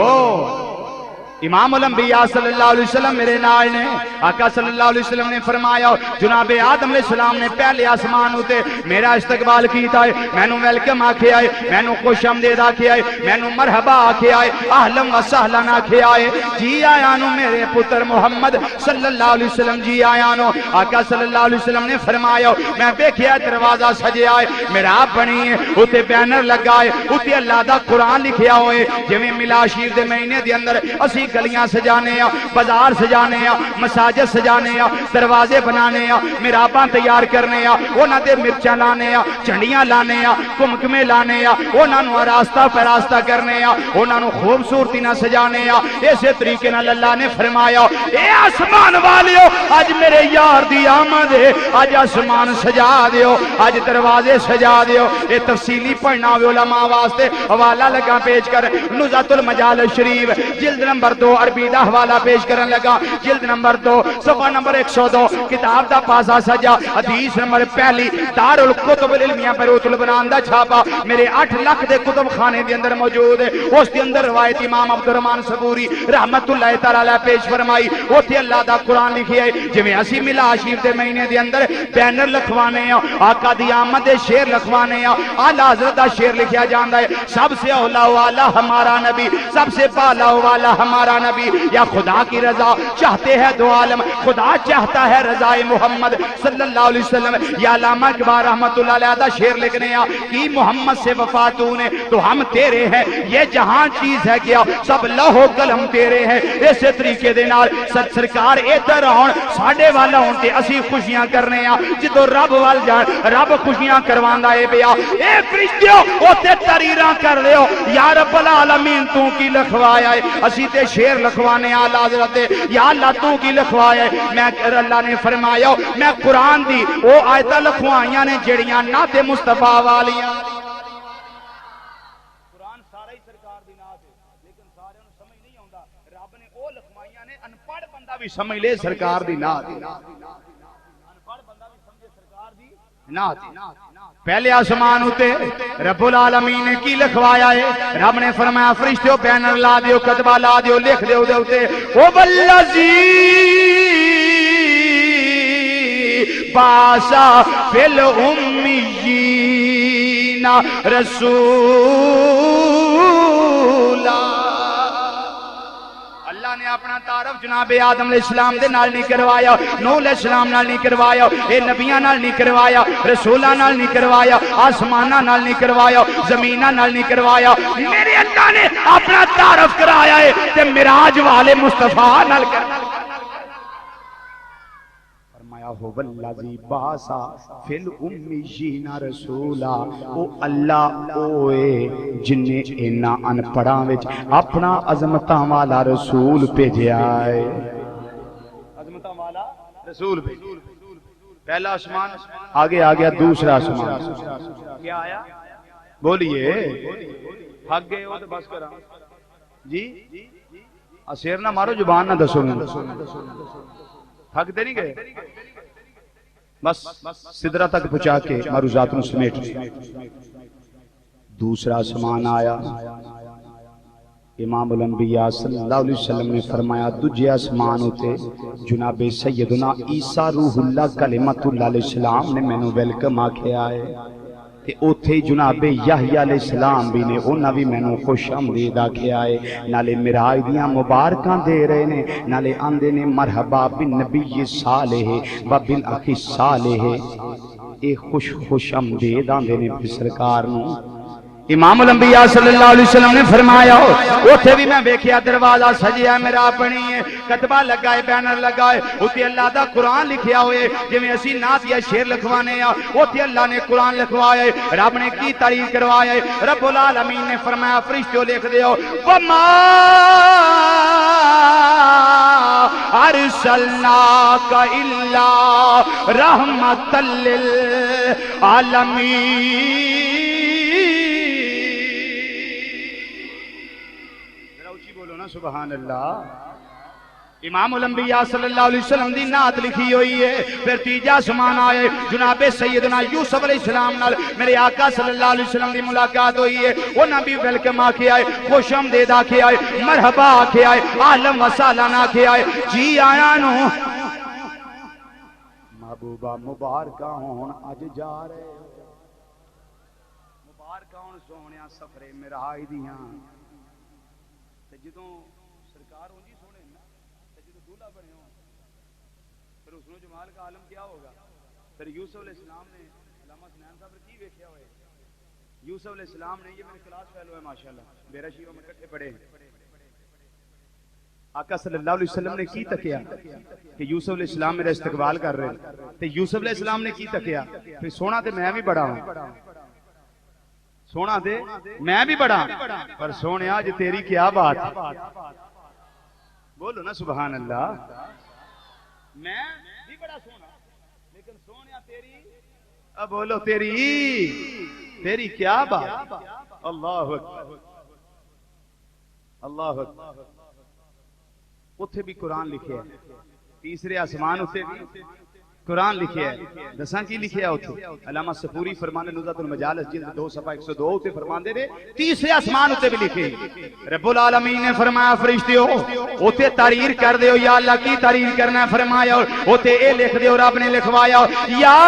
[SPEAKER 2] امام الانبیاء صلی اللہ علیہ وسلم میرے نال نے۔ آقا صلی اللہ علیہ وسلم نے فرمایا جناب آدم علیہ السلام نے پہلے آسمان ہوتے میرا استقبال کیتا ہے، مینوں ویلکم آکھے آئے، مینوں خوش آمدید آکھے آئے، مینوں مرحبا آکھے آئے، اہلا و سہلا آکھے آئے، جی آیا نو میرے پتر محمد صلی اللہ علیہ وسلم، جی آیا نو۔ آقا صلی اللہ علیہ وسلم نے فرمایا میں دیکھیا دروازہ سجیا ہے، محراب بنی ہے، اوتے بینر لگا ہے، اوتے اللہ دا قرآن لکھیا ہوئے، جویں ملا شیر دے مہینے دے اندر اسی گلیاں سجانے ہیں، بازار سجانے ہیں، مساجد سجانے ہیں، دروازے بنانے ہیں، محراباں تیار کرنے ہیں، انہاں تے مرچاں لانے ہیں، جھنڈیاں لانے ہیں، کمکمے لانے ہیں، انہاں نوں آراستہ فراستہ کرنے ہیں، انہاں نوں خوبصورتی نہ سجانے ہیں۔ اسی طریقے نال اللہ نے فرمایا اے آسمان والیو اج میرے یار دی آمد ہے، اج آسمان سجا دیو، اج دروازے سجا دیو۔ اے تفصیلی پڑھنا ہوئے علماء واسطے حوالہ لگا پیش کر نزہۃ المجالس شریف جلد نمبر 2 عربی دا حوالہ پیش کرن لگا جلد نمبر 2 صفحہ نمبر 102 کتاب دا پاسا سجا حدیث نمبر پہلی دار الکتب العلمیہ بیروت لبنان دا چھاپا میرے 8 لاکھ دے کتب خانے دے اندر موجود ہے اس دے اندر روایت امام عبدالرحمن صبوری رحمت اللہ تعالی پیش فرمائی اوتھے اللہ دا قرآن لکھی ہے جویں اسی ملا شریف دے مہینے دے اندر بینر لکھوانے ہیں آقا دی آمد دے شعر لکھوانے ہیں اعلی حضرت دا شعر لکھیا جاندا ہے سب سے اولا والا ہمارا نبی سب سے پالا والا ہمارا نبی یا خدا کی رضا چاہتے ہیں دو عالم خدا چاہتا ہے رضا محمد صلی اللہ علیہ وسلم یا علامہ اقبال رحمت اللہ علیہ دا شعر لکھنے ہیں کہ محمد سے وفاتوں نے تو ہم تیرے ہیں یہ جہاں چیز ہے کیا سب لوح و قلم تیرے ہیں اس طریقے دے نال سرکار ادھر آن ساڈے والا ہون تے اسی خوشیاں کرنے ہیں جدو رب وال جان رب خوشیاں کرواندا ہے پیا اے فرشتیو اوتے تریراں کر دیو یا رب العالمین تو کی لکھوایا ہے اسی تے شعر لکھوانے اعلی حضرت یا اللہ تو کی لکھوایا ہے میں اللہ نے فرمایا میں قرآن دی او آیتاں لکھوائیاں نے جڑیاں نعت مصطفیٰ والیاں قرآن سارا ہی سرکار دی نعت ہے لیکن سارے نوں سمجھ نہیں آوندا رب نے او لکھوائیاں نے ان پڑھ بندہ بھی سمجھ لے سرکار دی نعت ان پڑھ بندہ بھی سمجھے سرکار دی نعت پہلے آسمان ہوتے رب العالمین نے کی لکھوایا ہے رب نے فرمایا فرشتوں بینر لا دیو کتبہ لا دیو لکھ دیو دے ہوتے او والذی باسا فی الامیین رسولا اللہ نے اپنا تعارف جناب آدم علیہ السلام دے نال نہیں کروایا نوح علیہ السلام نال نہیں کروایا اے نبیاں نال نہیں کروایا رسولاں نال نہیں کروایا آسماناں نال نہیں کروایا زمیناں نال نہیں کروایا میرے اللہ نے اپنا تعارف کرایا ہے تے معراج والے مصطفیٰ نال کروایا هو الذی بعث فی الامیین رسولا او اللہ اوے جن نے انہاں ان پڑھاں وچ اپنا عظمتاں والا رسول بھیجیا ہے عظمتاں والا رسول بھیجیا پہلا آسمان آگے آ گیا دوسرا آسمان کیا آیا بولیے تھک گئے ہو تو بس کرا جی اسیر نہ مارو زبان نہ دسو تھکتے نہیں گئے بس سدرہ تک پہنچا کے معروضات نو سمیٹ دوسرا آسمان آیا امام الانبیاء صلی اللہ علیہ وسلم نے فرمایا دجے آسمان ہوتے جناب سیدنا عیسیٰ روح اللہ کلمت اللہ علیہ السلام نے میں نو ویلکم آکھے آئے تے اوتھے جناب یحییٰ علیہ السلام بھی نے انہاں بھی میں نو خوش آمدید آکھے آئے نالے معراج دیاں مبارکاں دے رہے نے نالے آندے نے مرحبا بالنبی صالح و بالاخی صالح اے خوش آمدید آندے نے پھر سرکار نو امام الانبیاء صلی اللہ علیہ وسلم نے فرمایا اوتھے بھی میں ویکھیا دروازہ سجیا میرا اپنی ہے کتبہ لگائے بینر لگائے اوتھے اللہ دا قرآن لکھیا ہوئے جویں اسی نعت یا شعر لکھوانے ہیں اوتھے اللہ نے قرآن لکھوایا ہے رب نے کی تعریف کروایا ہے رب العالمین نے فرمایا فرشتوں لکھ دیو وما ارسلناک الا رحمۃ للعالمین سبحان اللہ امام الانبیاء صلی اللہ علیہ وسلم دی نعت لکھی ہوئی ہے پھر تیجا آسمان آئے جناب سیدنا یوسف علیہ السلام نال میرے آقا صلی اللہ علیہ وسلم دی ملاقات ہوئی ہے وہ نبی ویلکم آکھے آئے خوش آمدید آکھے آئے مرحبا آکھے آئے اہلا و سہلا آکھے آئے جی آیا نو محبوبہ مبارکہ ہون اج جا رہے مبارکہ ہون سونیا سفر معراج دیاں جدوں سرکار ہوں جی سونے نا جدوں دولہا بنے ہوں پھر حسن و جمال کا عالم کیا ہوگا پھر یوسف علیہ السلام نے علامہ سنان صاحب نے کی ویکھیا ہوئے یوسف علیہ السلام نے یہ میرے کلاس فیلو ہے ماشاءاللہ میرا شیوہ میں کٹھے پڑے آقا صلی اللہ علیہ وسلم نے کی تکیا کہ یوسف علیہ السلام میرا استقبال کر رہے تو یوسف علیہ السلام نے کی تکیا پھر سونا تے میں بھی بڑا ہوں سونا دے میں بھی بڑا پر سونے آج تیری کیا بات بولو نا سبحان اللہ میں بھی بڑا سونا لیکن سونے تیری اب بولو تیری کیا بات اللہ اکبر اللہ اکبر اتھے بھی قرآن لکھے ہے، تیسرے آسمان اتھے بھی قرآن لکھے ہے۔ دساں کی لکھے ہے اتھے؟ علامہ سفوری فرمانے نزہۃ المجالس جلد 2 صفحہ 102 اتھے فرماندے نے تیسرے آسمان اتھے بھی لکھے۔ رب العالمین نے فرمایا فرشتیو اتھے تحریر کر دیو، یا اللہ کی تحریر کرنا ہے؟ فرمایا اتھے اے لکھ دیو، رب نے لکھوایا یا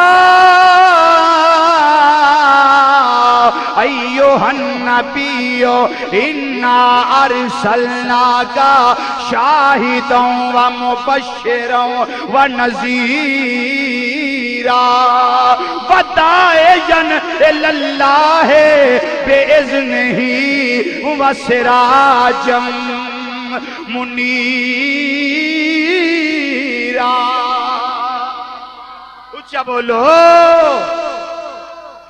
[SPEAKER 2] ایوہ النبی انا ارسلناکا شاہدا و مبشرا و نذیرا وداعیا الی اللہ بإذنہ و سراجا منیرا۔ اچھا بولو،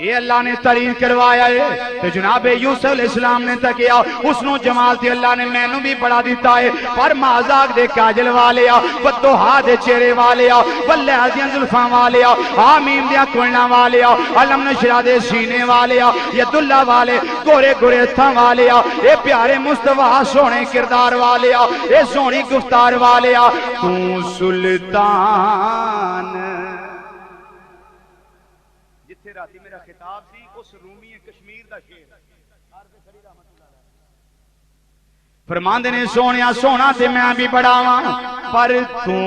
[SPEAKER 2] یہ اللہ نے تحریر کروایا ہے تو جناب یوسف علیہ السلام نے تکیا اس نو جمال تے اللہ نے میں نو بھی بڑا دیتا ہے، پر مازاق دے کاجل والے آ بدوہا دے چہرے والے آ واللہ دیاں زلفاں والے آ آمین دیاں کلنا والے آ علم نشرہ دے سینے والے آ ید اللہ والے گورے گورے تھاں والے آ اے پیارے مصطفیٰ سونے کردار والے آ اے سونی گفتار والے آ تو سلطان راتی میرا خطاب سی اس رومی کشمیر دا شیر فرماندے نے سونیا سونا تے میں بھی بڑاواں پر تو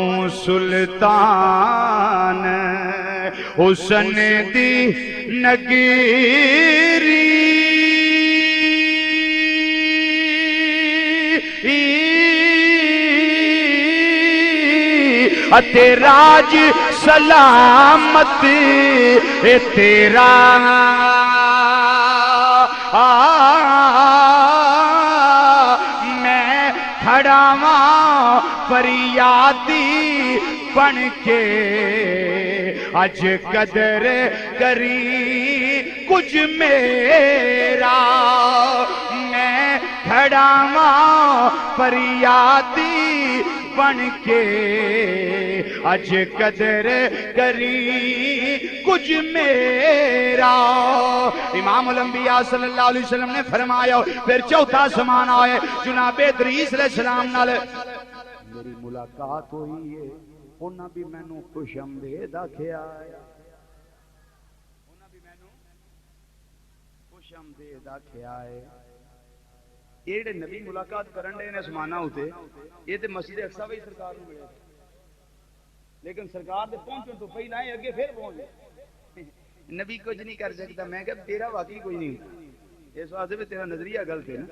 [SPEAKER 2] سلطان حسن دی نگیری راج سلامت تیرا میں کھڑا ہاں فریادی بن کے اج قدر کری کچھ میرا، میں کھڑا ہاں فریادی بن کے اج قدر کری کچھ میرا۔ امام الانبیاء صلی اللہ علیہ وسلم نے فرمایا پھر چوتھا سمان آئے جناب ادریس علیہ السلام نال میری ملاقات ہوئی ہے، انہاں بھی مینوں خوش آمدید آکھیا ہے، انہاں بھی مینوں خوش آمدید آکھیا ہے۔ یہ نبی ملاقات کرن دے نے سمانا ہوتے یہ تے مسجد اقصی وچ سرکار نوں ملے، لیکن سرکار دے پہنچن تو پہلا ہی اگے پھر پہنچ گئے۔ نبی کچھ نہیں کر سکتا، میں کہ تیرا واقعی کوئی نہیں، اس واسطے بھی تیرا نظریہ غلط ہے نا،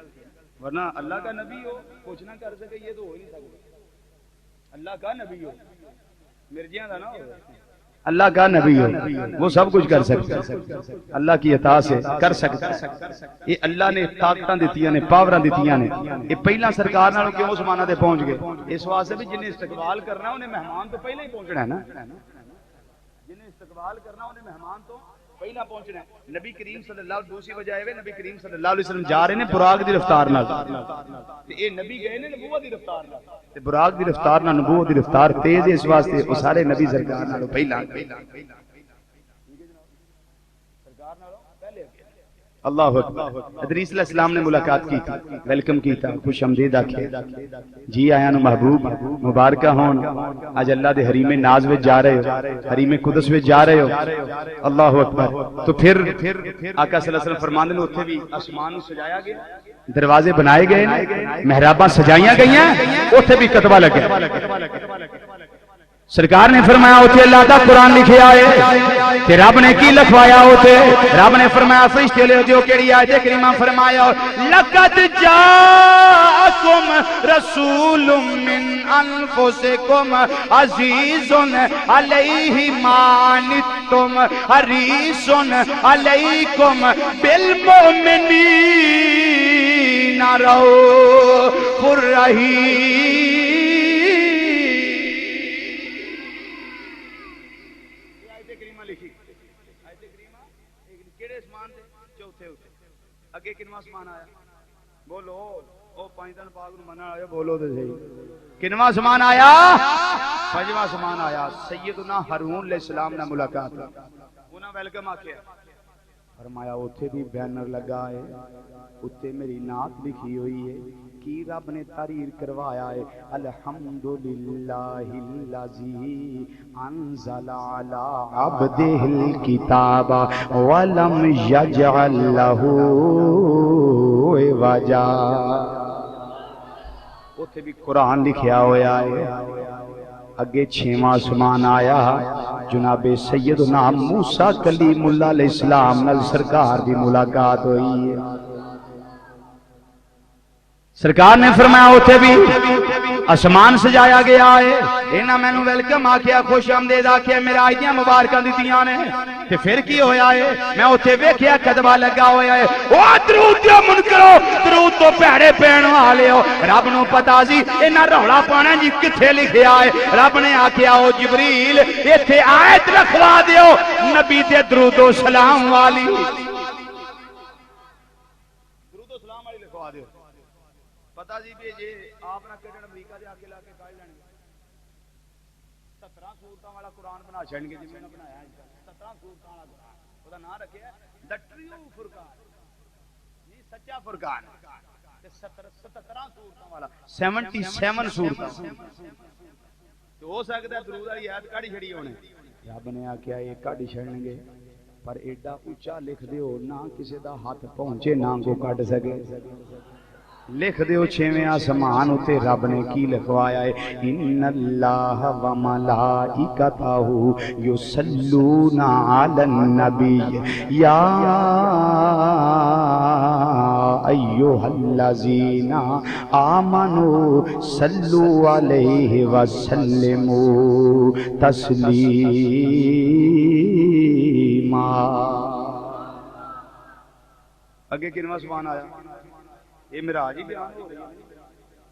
[SPEAKER 2] ورنہ اللہ کا نبی ہو کچھ نہ کر سکے یہ تو ہو ہی نہیں سکتا۔ اللہ کا نبی ہو مرجیاں دا نہ ہو، اللہ کا نبی ہو وہ سب کچھ کر سکتا ہے، اللہ کی عطا سے کر سکتا ہے۔ یہ اللہ نے طاقتاں دتیاں نے پاوراں دتیاں نے، یہ پہلا سرکار نالوں کیوں زمانہ تے پہنچ گئے؟ اس واسطے بھی جن استقبال کرنا انہیں مہمان تو پہلے ہی پہنچنا ہے نا، جن استقبال کرنا انہیں مہمان تو پہلا پہنچنا ہے۔ نبی کریم صلی اللہ علیہ وسلم دوسری وجہ ہے نبی کریم صلی اللہ علیہ وسلم جا رہے ہیں براق دی رفتار نال، تے اے نبی گئے نے نبوت دی رفتار نال، تے براق دی رفتار نال نبوت دی رفتار تیز ہے، اس واسطے وہ سارے نبی سرکار نالوں پہلا اللہ اکبر۔ ادریس علیہ السلام نے ملاقات کی تھی، ویلکم کی تھا، خوش آمدید آکھیا جی آیاں نو محبوب مبارکہ ہون، آج اللہ دے حریم ناز وچ جا رہے ہو، حریم قدس وچ جا رہے ہو، اللہ اکبر۔ تو پھر آقا صلی اللہ علیہ وسلم فرماندے نے اوتھے بھی آسمان سجایا گیا، دروازے بنائے گئے، محراباں سجائیاں گئیاں، اوتھے بھی کتبہ لگے۔ سرکار نے فرمایا اوتھے اللہ دا قرآن لکھیا ہے، تے رب نے کی لکھوایا اوتھے؟ رب نے فرمایا فرشتے لے دیو کیڑی آیت کریمہ فرمایا لقد جاءکم رسول من انفسکم عزیز علیہ ما عنتم حریص علیکم بالمؤمنین رؤوف رحیم۔ اگے کنواں سمان آیا بولو، او پانچ دن پاک نو منن آیا بولو تے صحیح، کنواں سمان آیا؟ پنجواں سمان آیا، سیدنا ہارون علیہ السلام نال ملاقات، انہاں ویلکم آکھیا، فرمایا اوتھے بھی بینر لگا ہے، اتنے میری نعت لکھی ہوئی ہے، کی رب نے تحریر کروایا ہے، الحمدللہ الذی انزل علی عبدہ الکتاب ولم یجعل لہ عوجا۔ اتھے بھی قرآن لکھیا ہویا ہے۔ اگے چھواں آسمان آیا، جناب سیدنا موسیٰ کلیم اللہ علیہ السلام نال سرکار دی ملاقات ہوئی ہے۔ سرکار نے فرمایا اوتھے بھی آسمان سجایا گیا ہے، انہاں مینوں ویلکم آکھیا، خوش آمدید آکھیا، میرے آئیدیاں مبارکاں دتیاں نے، تے پھر کی ہویا ہے؟ میں اوتھے ویکھیا کتبہ لگا ہویا ہے، او درود دیو منکرو، درود تو پیڑے پین والے ہو۔ رب نو پتا سی انہاں رولا پانا جی کتھے لکھیا ہے، رب نے آکھیا او جبریل ایتھے آیت رکھوا دیو نبی تے درود و سلام والی، درود و سلام والی لکھوا دیو۔ پتا جی بھی جی آپ نہ کہڑے امریکہ دے آگے لا کے کائی لین گے 17 سورتاں والا قرآن بنا چھڑن گے، جی میں نے بنایا ہے 17 سورتاں والا قرآن، وہ نام رکھے ہے دا ٹریو فرقان، جی سچا فرقان، 17 سورتاں والا 77 سورتاں، تو ہو سکتا ہے درود والی آیت کاڑی چھڑی ہونے، رب نے آکھیا یہ کاڑی چھڑن گے، پر ایڈا اونچا لکھ دیو نہ کسی دا ہاتھ پہنچے نہ کو کٹ سکے۔ لکھ دیو چھویں آسمان اتے رب نے کی لکھوایا ہے، ان اللہ و ملائکتہ یصلون علی النبی یا ایھا الذین آمنوا صلوا علیہ وسلموا تسلیما۔ اگے کنواں سبحان آیا؟ یہ معراج ہی بیان ہو رہی ہے،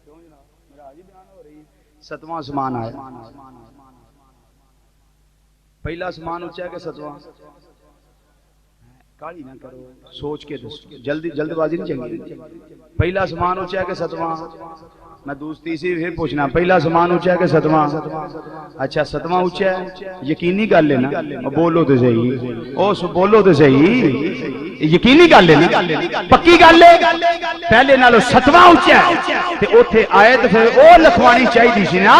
[SPEAKER 2] کیوں جناب معراج ہی بیان ہو رہی ہے۔ 7واں آسمان آیا، پہلا آسمان اونچا ہے کہ 7واں؟ کالی نہ کرو، سوچ کے جلد بازی نہیں چنگی۔ پہلا آسمان اونچا ہے کہ 7واں؟ میں دوستی سے پھر پوچھنا، پہلا آسمان اونچا ہے کہ 7واں؟ اچھا 7واں اونچا ہے، یقینی گل ہے نا؟ بولو تو صحیح، بولو تو صحیح، یقینی گل ہے نا؟ پکی گل ہے؟ پہلے نالو 7واں اونچا ہے تے اوتھے آیت پھر او لکھوانی چاہیے سی نا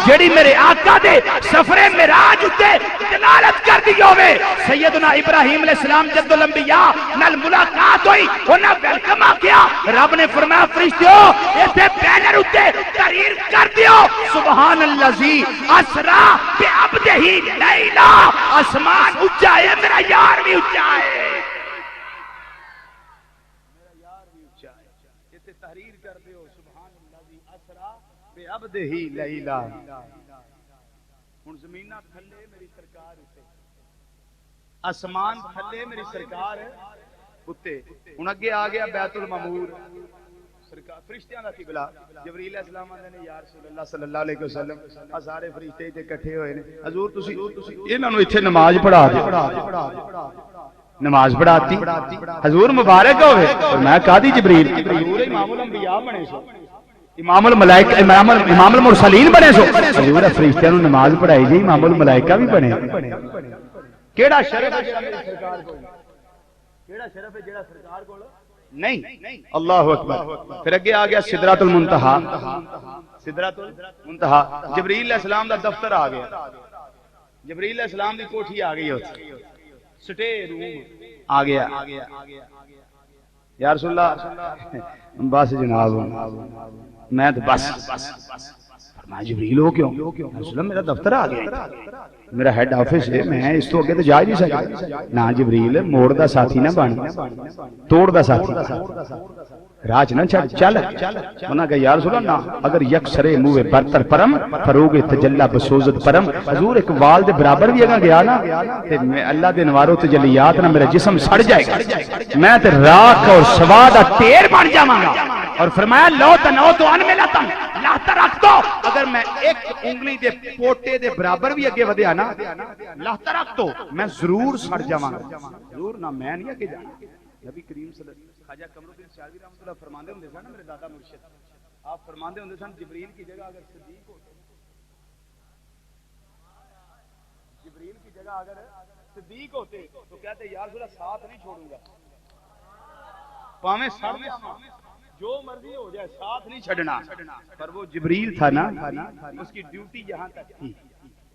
[SPEAKER 2] جیڑی میرے آقا دے سفر معراج تے دلالت کر دی ہوے۔ سیدنا ابراہیم علیہ السلام جد الانبیاء نال ملاقات ہوئی، انہاں ویلکم کیا، رب نے فرمایا فرشتیو ایتھے بینر اتے تحریر کر دیو سبحان الذی اسرا بعبدہ لیلا، آسمان اونچا ہے، میرا یار بھی اونچا ہے، تحریر کر دیو سبحان الذی اسرا بعبدہ لیلا۔ ہن زمیناں تھلے میری سرکار اتے، آسمان تھلے میری سرکار اتے، ہن اگے آ گیا بیت المعمور، سرکار فرشتیاں دا قبلہ، جبریل علیہ السلام آندے نے یا رسول اللہ صلی اللہ علیہ وسلم، آ سارے فرشتے تے اکٹھے ہوئے نے، حضور تسی انہاں نو ایتھے نماز پڑھا دیو، نماز پڑھاتی حضور مبارک ہوئے، اور میں کہا دی جبریل، حضور امام الانبیاء بنے سو، امام الملائکہ امام المرسلین بنے سو، حضور فرشتیاں نو نماز پڑھائی جی امام الملائکہ بھی بنے۔ کیڑا شرف ہے جیڑا میری سرکار کو، کیڑا شرف ہے جیڑا سرکار کو نہیں؟ اللہ اکبر۔ پھر اگے آ گیا سدرۃ المنتہا، سدرۃ المنتہا جبریل علیہ السلام دا دفتر آ گیا، جبریل علیہ السلام دی کوٹھی آ گئی ہوتی، سٹے روم آ گیا، یا رسول اللہ بس جناب میں تو بس فرمایا جبریل ہو کیوں؟ رسول اللہ میرا دفتر آ گیا، میرا ہیڈ آفس ہے، میں اس تو اگے تو جا ہی نہیں سکتا۔ نہ جبریل موڑ دا ساتھی نہ بن، توڑ دا ساتھی راج نہ چھڑ چل۔ انہاں کہا یا رسول اللہ اگر یک سرے موے برتر پرم فروغ تجلی بسوزت پرم، حضور ایک وال دے برابر بھی اگا گیا نا تے میں اللہ دے نوارو تجلیات نہ میرا جسم سڑ جائے گا، میں تے راکھ اور سواد ٹیر بن جاواں گا۔ اور فرمایا لو تنو تو ان ملتم لاتا رکھ دو، اگر میں ایک انگلی دے پوٹے دے برابر بھی اگے ودیا نا لاتا رکھ دو میں ضرور سڑ جاواں گا، ضرور نہ میں نہیں اگے جانا۔ نبی کریم صلی اللہ علیہ وسلم خواجہ قمرالدین سیالوی رحمۃ اللہ فرماندے ہوندے سن، میرے دادا مرشد آپ فرماندے ہوندے سن جبریل کی جگہ اگر صدیق ہوتے جبریل کی جگہ اگر صدیق ہوتے تو کہتے یا رسول اللہ ساتھ نہیں چھوڑوں گا، پاویں سڑ جاواں جو مرضی ہو جائے ساتھ نہیں چھڑنا، پر وہ جبریل تھا نا، اس کی ڈیوٹی یہاں تک تھی،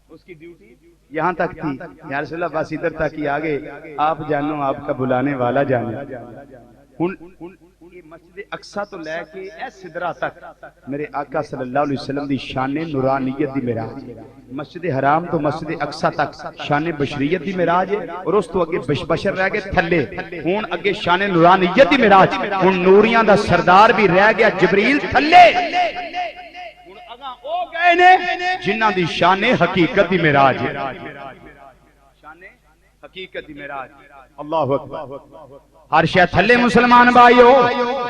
[SPEAKER 2] اس کی ڈیوٹی یہاں تک تھی، یا رسول اللہ بس ادھر تک ہی آگے آپ جانو آپ کا بلانے والا جانے۔ یہ مسجد اقصی تو لے کے اے سدرہ تک میرے آقا صلی اللہ علیہ وسلم دی شان نورانیت دی معراج، مسجد حرام تو مسجد اقصی تک شان بشریت دی معراج ہے، اور اس تو اگے بشر رہ گئے تھلے، ہون اگے شان نورانیت دی معراج، ہون نوریاں دا سردار بھی رہ گیا جبریل تھلے، ہون اگاں او گئے نے جنہاں دی شان حقیقت دی معراج ہے، شان حقیقت دی معراج۔ اللہ اکبر، ہر شے تھلے مسلمان بھائیو،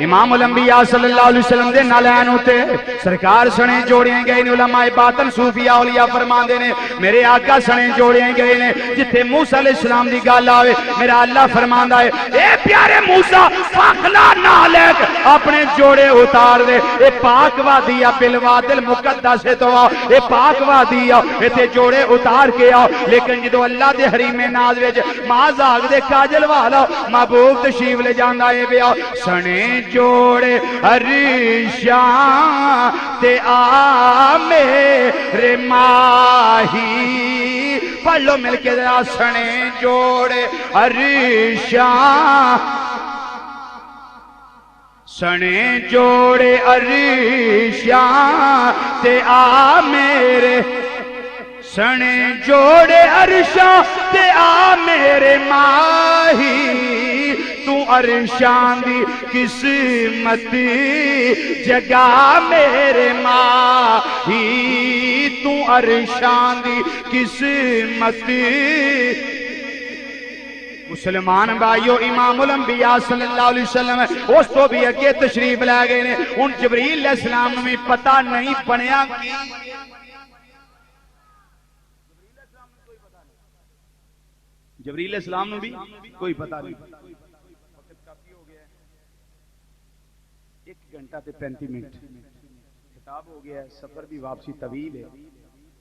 [SPEAKER 2] امام الانبیاء صلی اللہ علیہ وسلم دے نالین ہوتے سرکار سنے جوڑیں گئے نے، علماء باطن صوفیاء اولیاء فرمان دے نے میرے آقا سنے جوڑیں گئے نے، جتھے موسیٰ علیہ السلام دی گال آوے میرا اللہ فرماندا ہے اے پیارے موسیٰ فاخلا نالک اپنے جوڑے اتار دے، اے پاک وادی بالواد المقدس تو آ، اے پاک وادی آ، اے تے جوڑے اتار کے آ، لیکن جدو اللہ دے حریم ناز وچ ماز آگ دے کاجل والا محبوب تشریف لے جاندہ ہے بیا، سنے جوڑے عرشاں تے آ میرے ماہی، پڑھ لو مل کے ذرا، سنے جوڑے عرشاں، سنے جوڑے عرشاں تے آ میرے، سنے جوڑے عرشاں تے آ میرے ماہی، تو عرشاں دی قسمت جگہ میرے ماہی، تو عرشاں دی قسمت۔ مسلمان بھائیو امام الانبیاء صلی اللہ علیہ وسلم اس تو بھی اگے تشریف لے گئے نے، ان جبریل علیہ السلام میں پتہ نہیں بنیا کی، جبریل علیہ السلام نے بھی کوئی پتہ نہیں، وقت کافی ہو گیا ہے، 1 گھنٹہ تے 35 منٹ خطاب ہو گیا ہے، سفر بھی واپسی طویل ہے،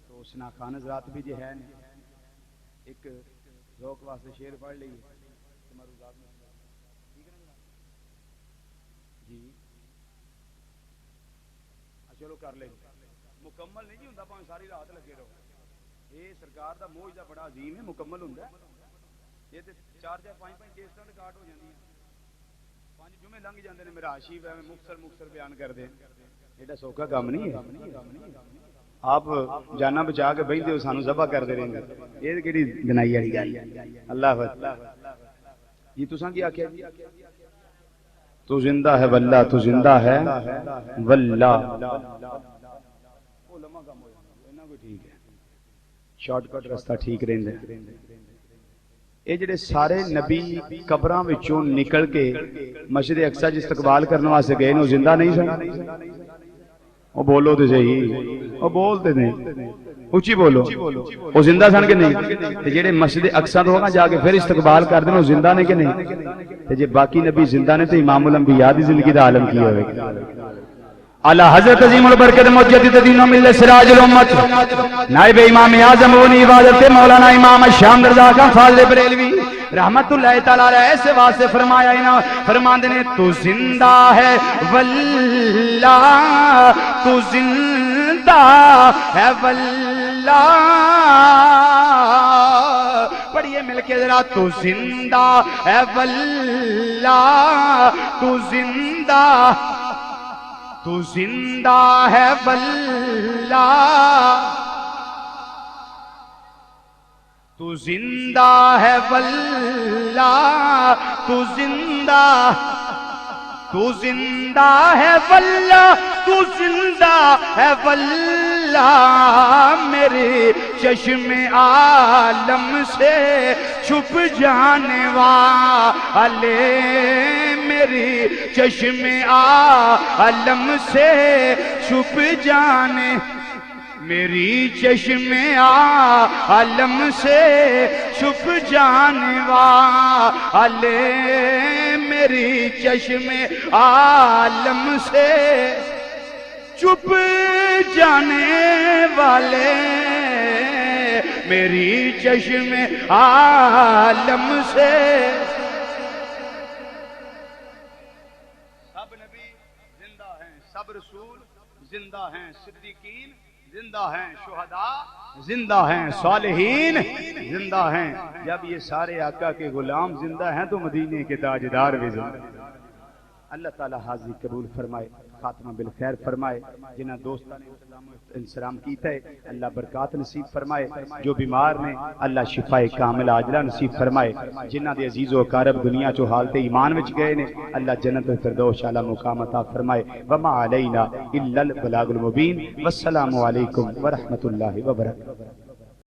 [SPEAKER 2] تو سنا خان حضرات بھی جو ہے ایک ذوق واسطے شعر پڑھ لئیے جی، چلو کر لیں، مکمل نہیں جی ہوندہ پاں ساری رات لگے رہو، یہ سرکار دا موجدہ بڑا عظیم ہے، مکمل ہوندہ ہے، یہ تے 4-5 کیسٹاں ریکارڈ ہو جاندی ہیں، 5 جمعے لنگ جاندے نے، میرا آشیف ہے میں مختصر بیان کر دیں، ایڈا سوکھا کام نہیں ہے، آپ جانا بچا کے بھئی دیو سانو ذبح کر دے رہے ہیں، یہ کیڑی دنائی والی گل، اللہ اکبر، یہ تساں کی آکھیا جی، تو زندہ ہے واللہ، تو زندہ ہے واللہ، ٹھیک ہے، شارٹ کٹ رستہ ٹھیک رہندے، یہ جڑے سارے نبی قبراں وچوں نکل کے مسجد اقصی جس استقبال کرنے واسطے گئے وہ زندہ نہیں سن، وہ بولو تے صحیح، وہ بولتے نہیں، اونچی بولو، وہ زندہ سن کے نہیں، تے جڑے مسجد اقصی تو ہوگا جا کے پھر استقبال کر دیں وہ زندہ نہیں کہ نہیں، تے جے باقی نبی زندہ نے تو امام الانبیاء دی زندگی دا عالم کی ہوئے گا۔ اعلی حضرت عظیم البرکت مجدد دین و ملت سراج الامت نائب امام اعظم و عبادت مولانا امام شام رضا کا فاضل بریلوی رحمت اللہ تعالیٰ علیہ ایسے واسطے فرمایا انہاں فرماندے نے تو زندہ ہے واللہ، تو زندہ ہے واللہ، پڑھئے مل کے ذرا، تو زندہ ہے واللہ، تو زندہ، تو زندہ ہے واللہ، تو زندہ ہے واللہ، تو زندہ، تو زندہ ہے واللہ، تو زندہ ہے واللہ، میرے چشم عالم سے چھپ جانے والے، میری چشم عالم سے چھپ جانے، میری چشم عالم سے چھپ جانے والے، میری چشم عالم سے چھپ جانے والے، میری چشم عالم سے سب نبی زندہ ہیں، سب رسول زندہ ہیں، صدیقین زندہ ہیں، شہداء زندہ ہیں، صالحین زندہ ہیں۔ جب یہ سارے آقا کے غلام زندہ ہیں تو مدینے کے تاجدار بھی زندہ ہیں۔ اللہ تعالی حاضری قبول فرمائے، خاتمہ بالخیر فرمائے۔ جنہاں دوستان نے سلام و سلام کیتا ہے اللہ برکات نصیب فرمائے، جو بیمار نے اللہ شفا کامل عاجلہ نصیب فرمائے، جنہاں دے عزیز و اقارب دنیا چو حالت ایمان وچ گئے نے اللہ جنت الفردوس اعلی مقام عطا فرمائے۔ وما علینا الا البلاغ المبین، والسلام علیکم ورحمۃ اللہ وبرکاتہ۔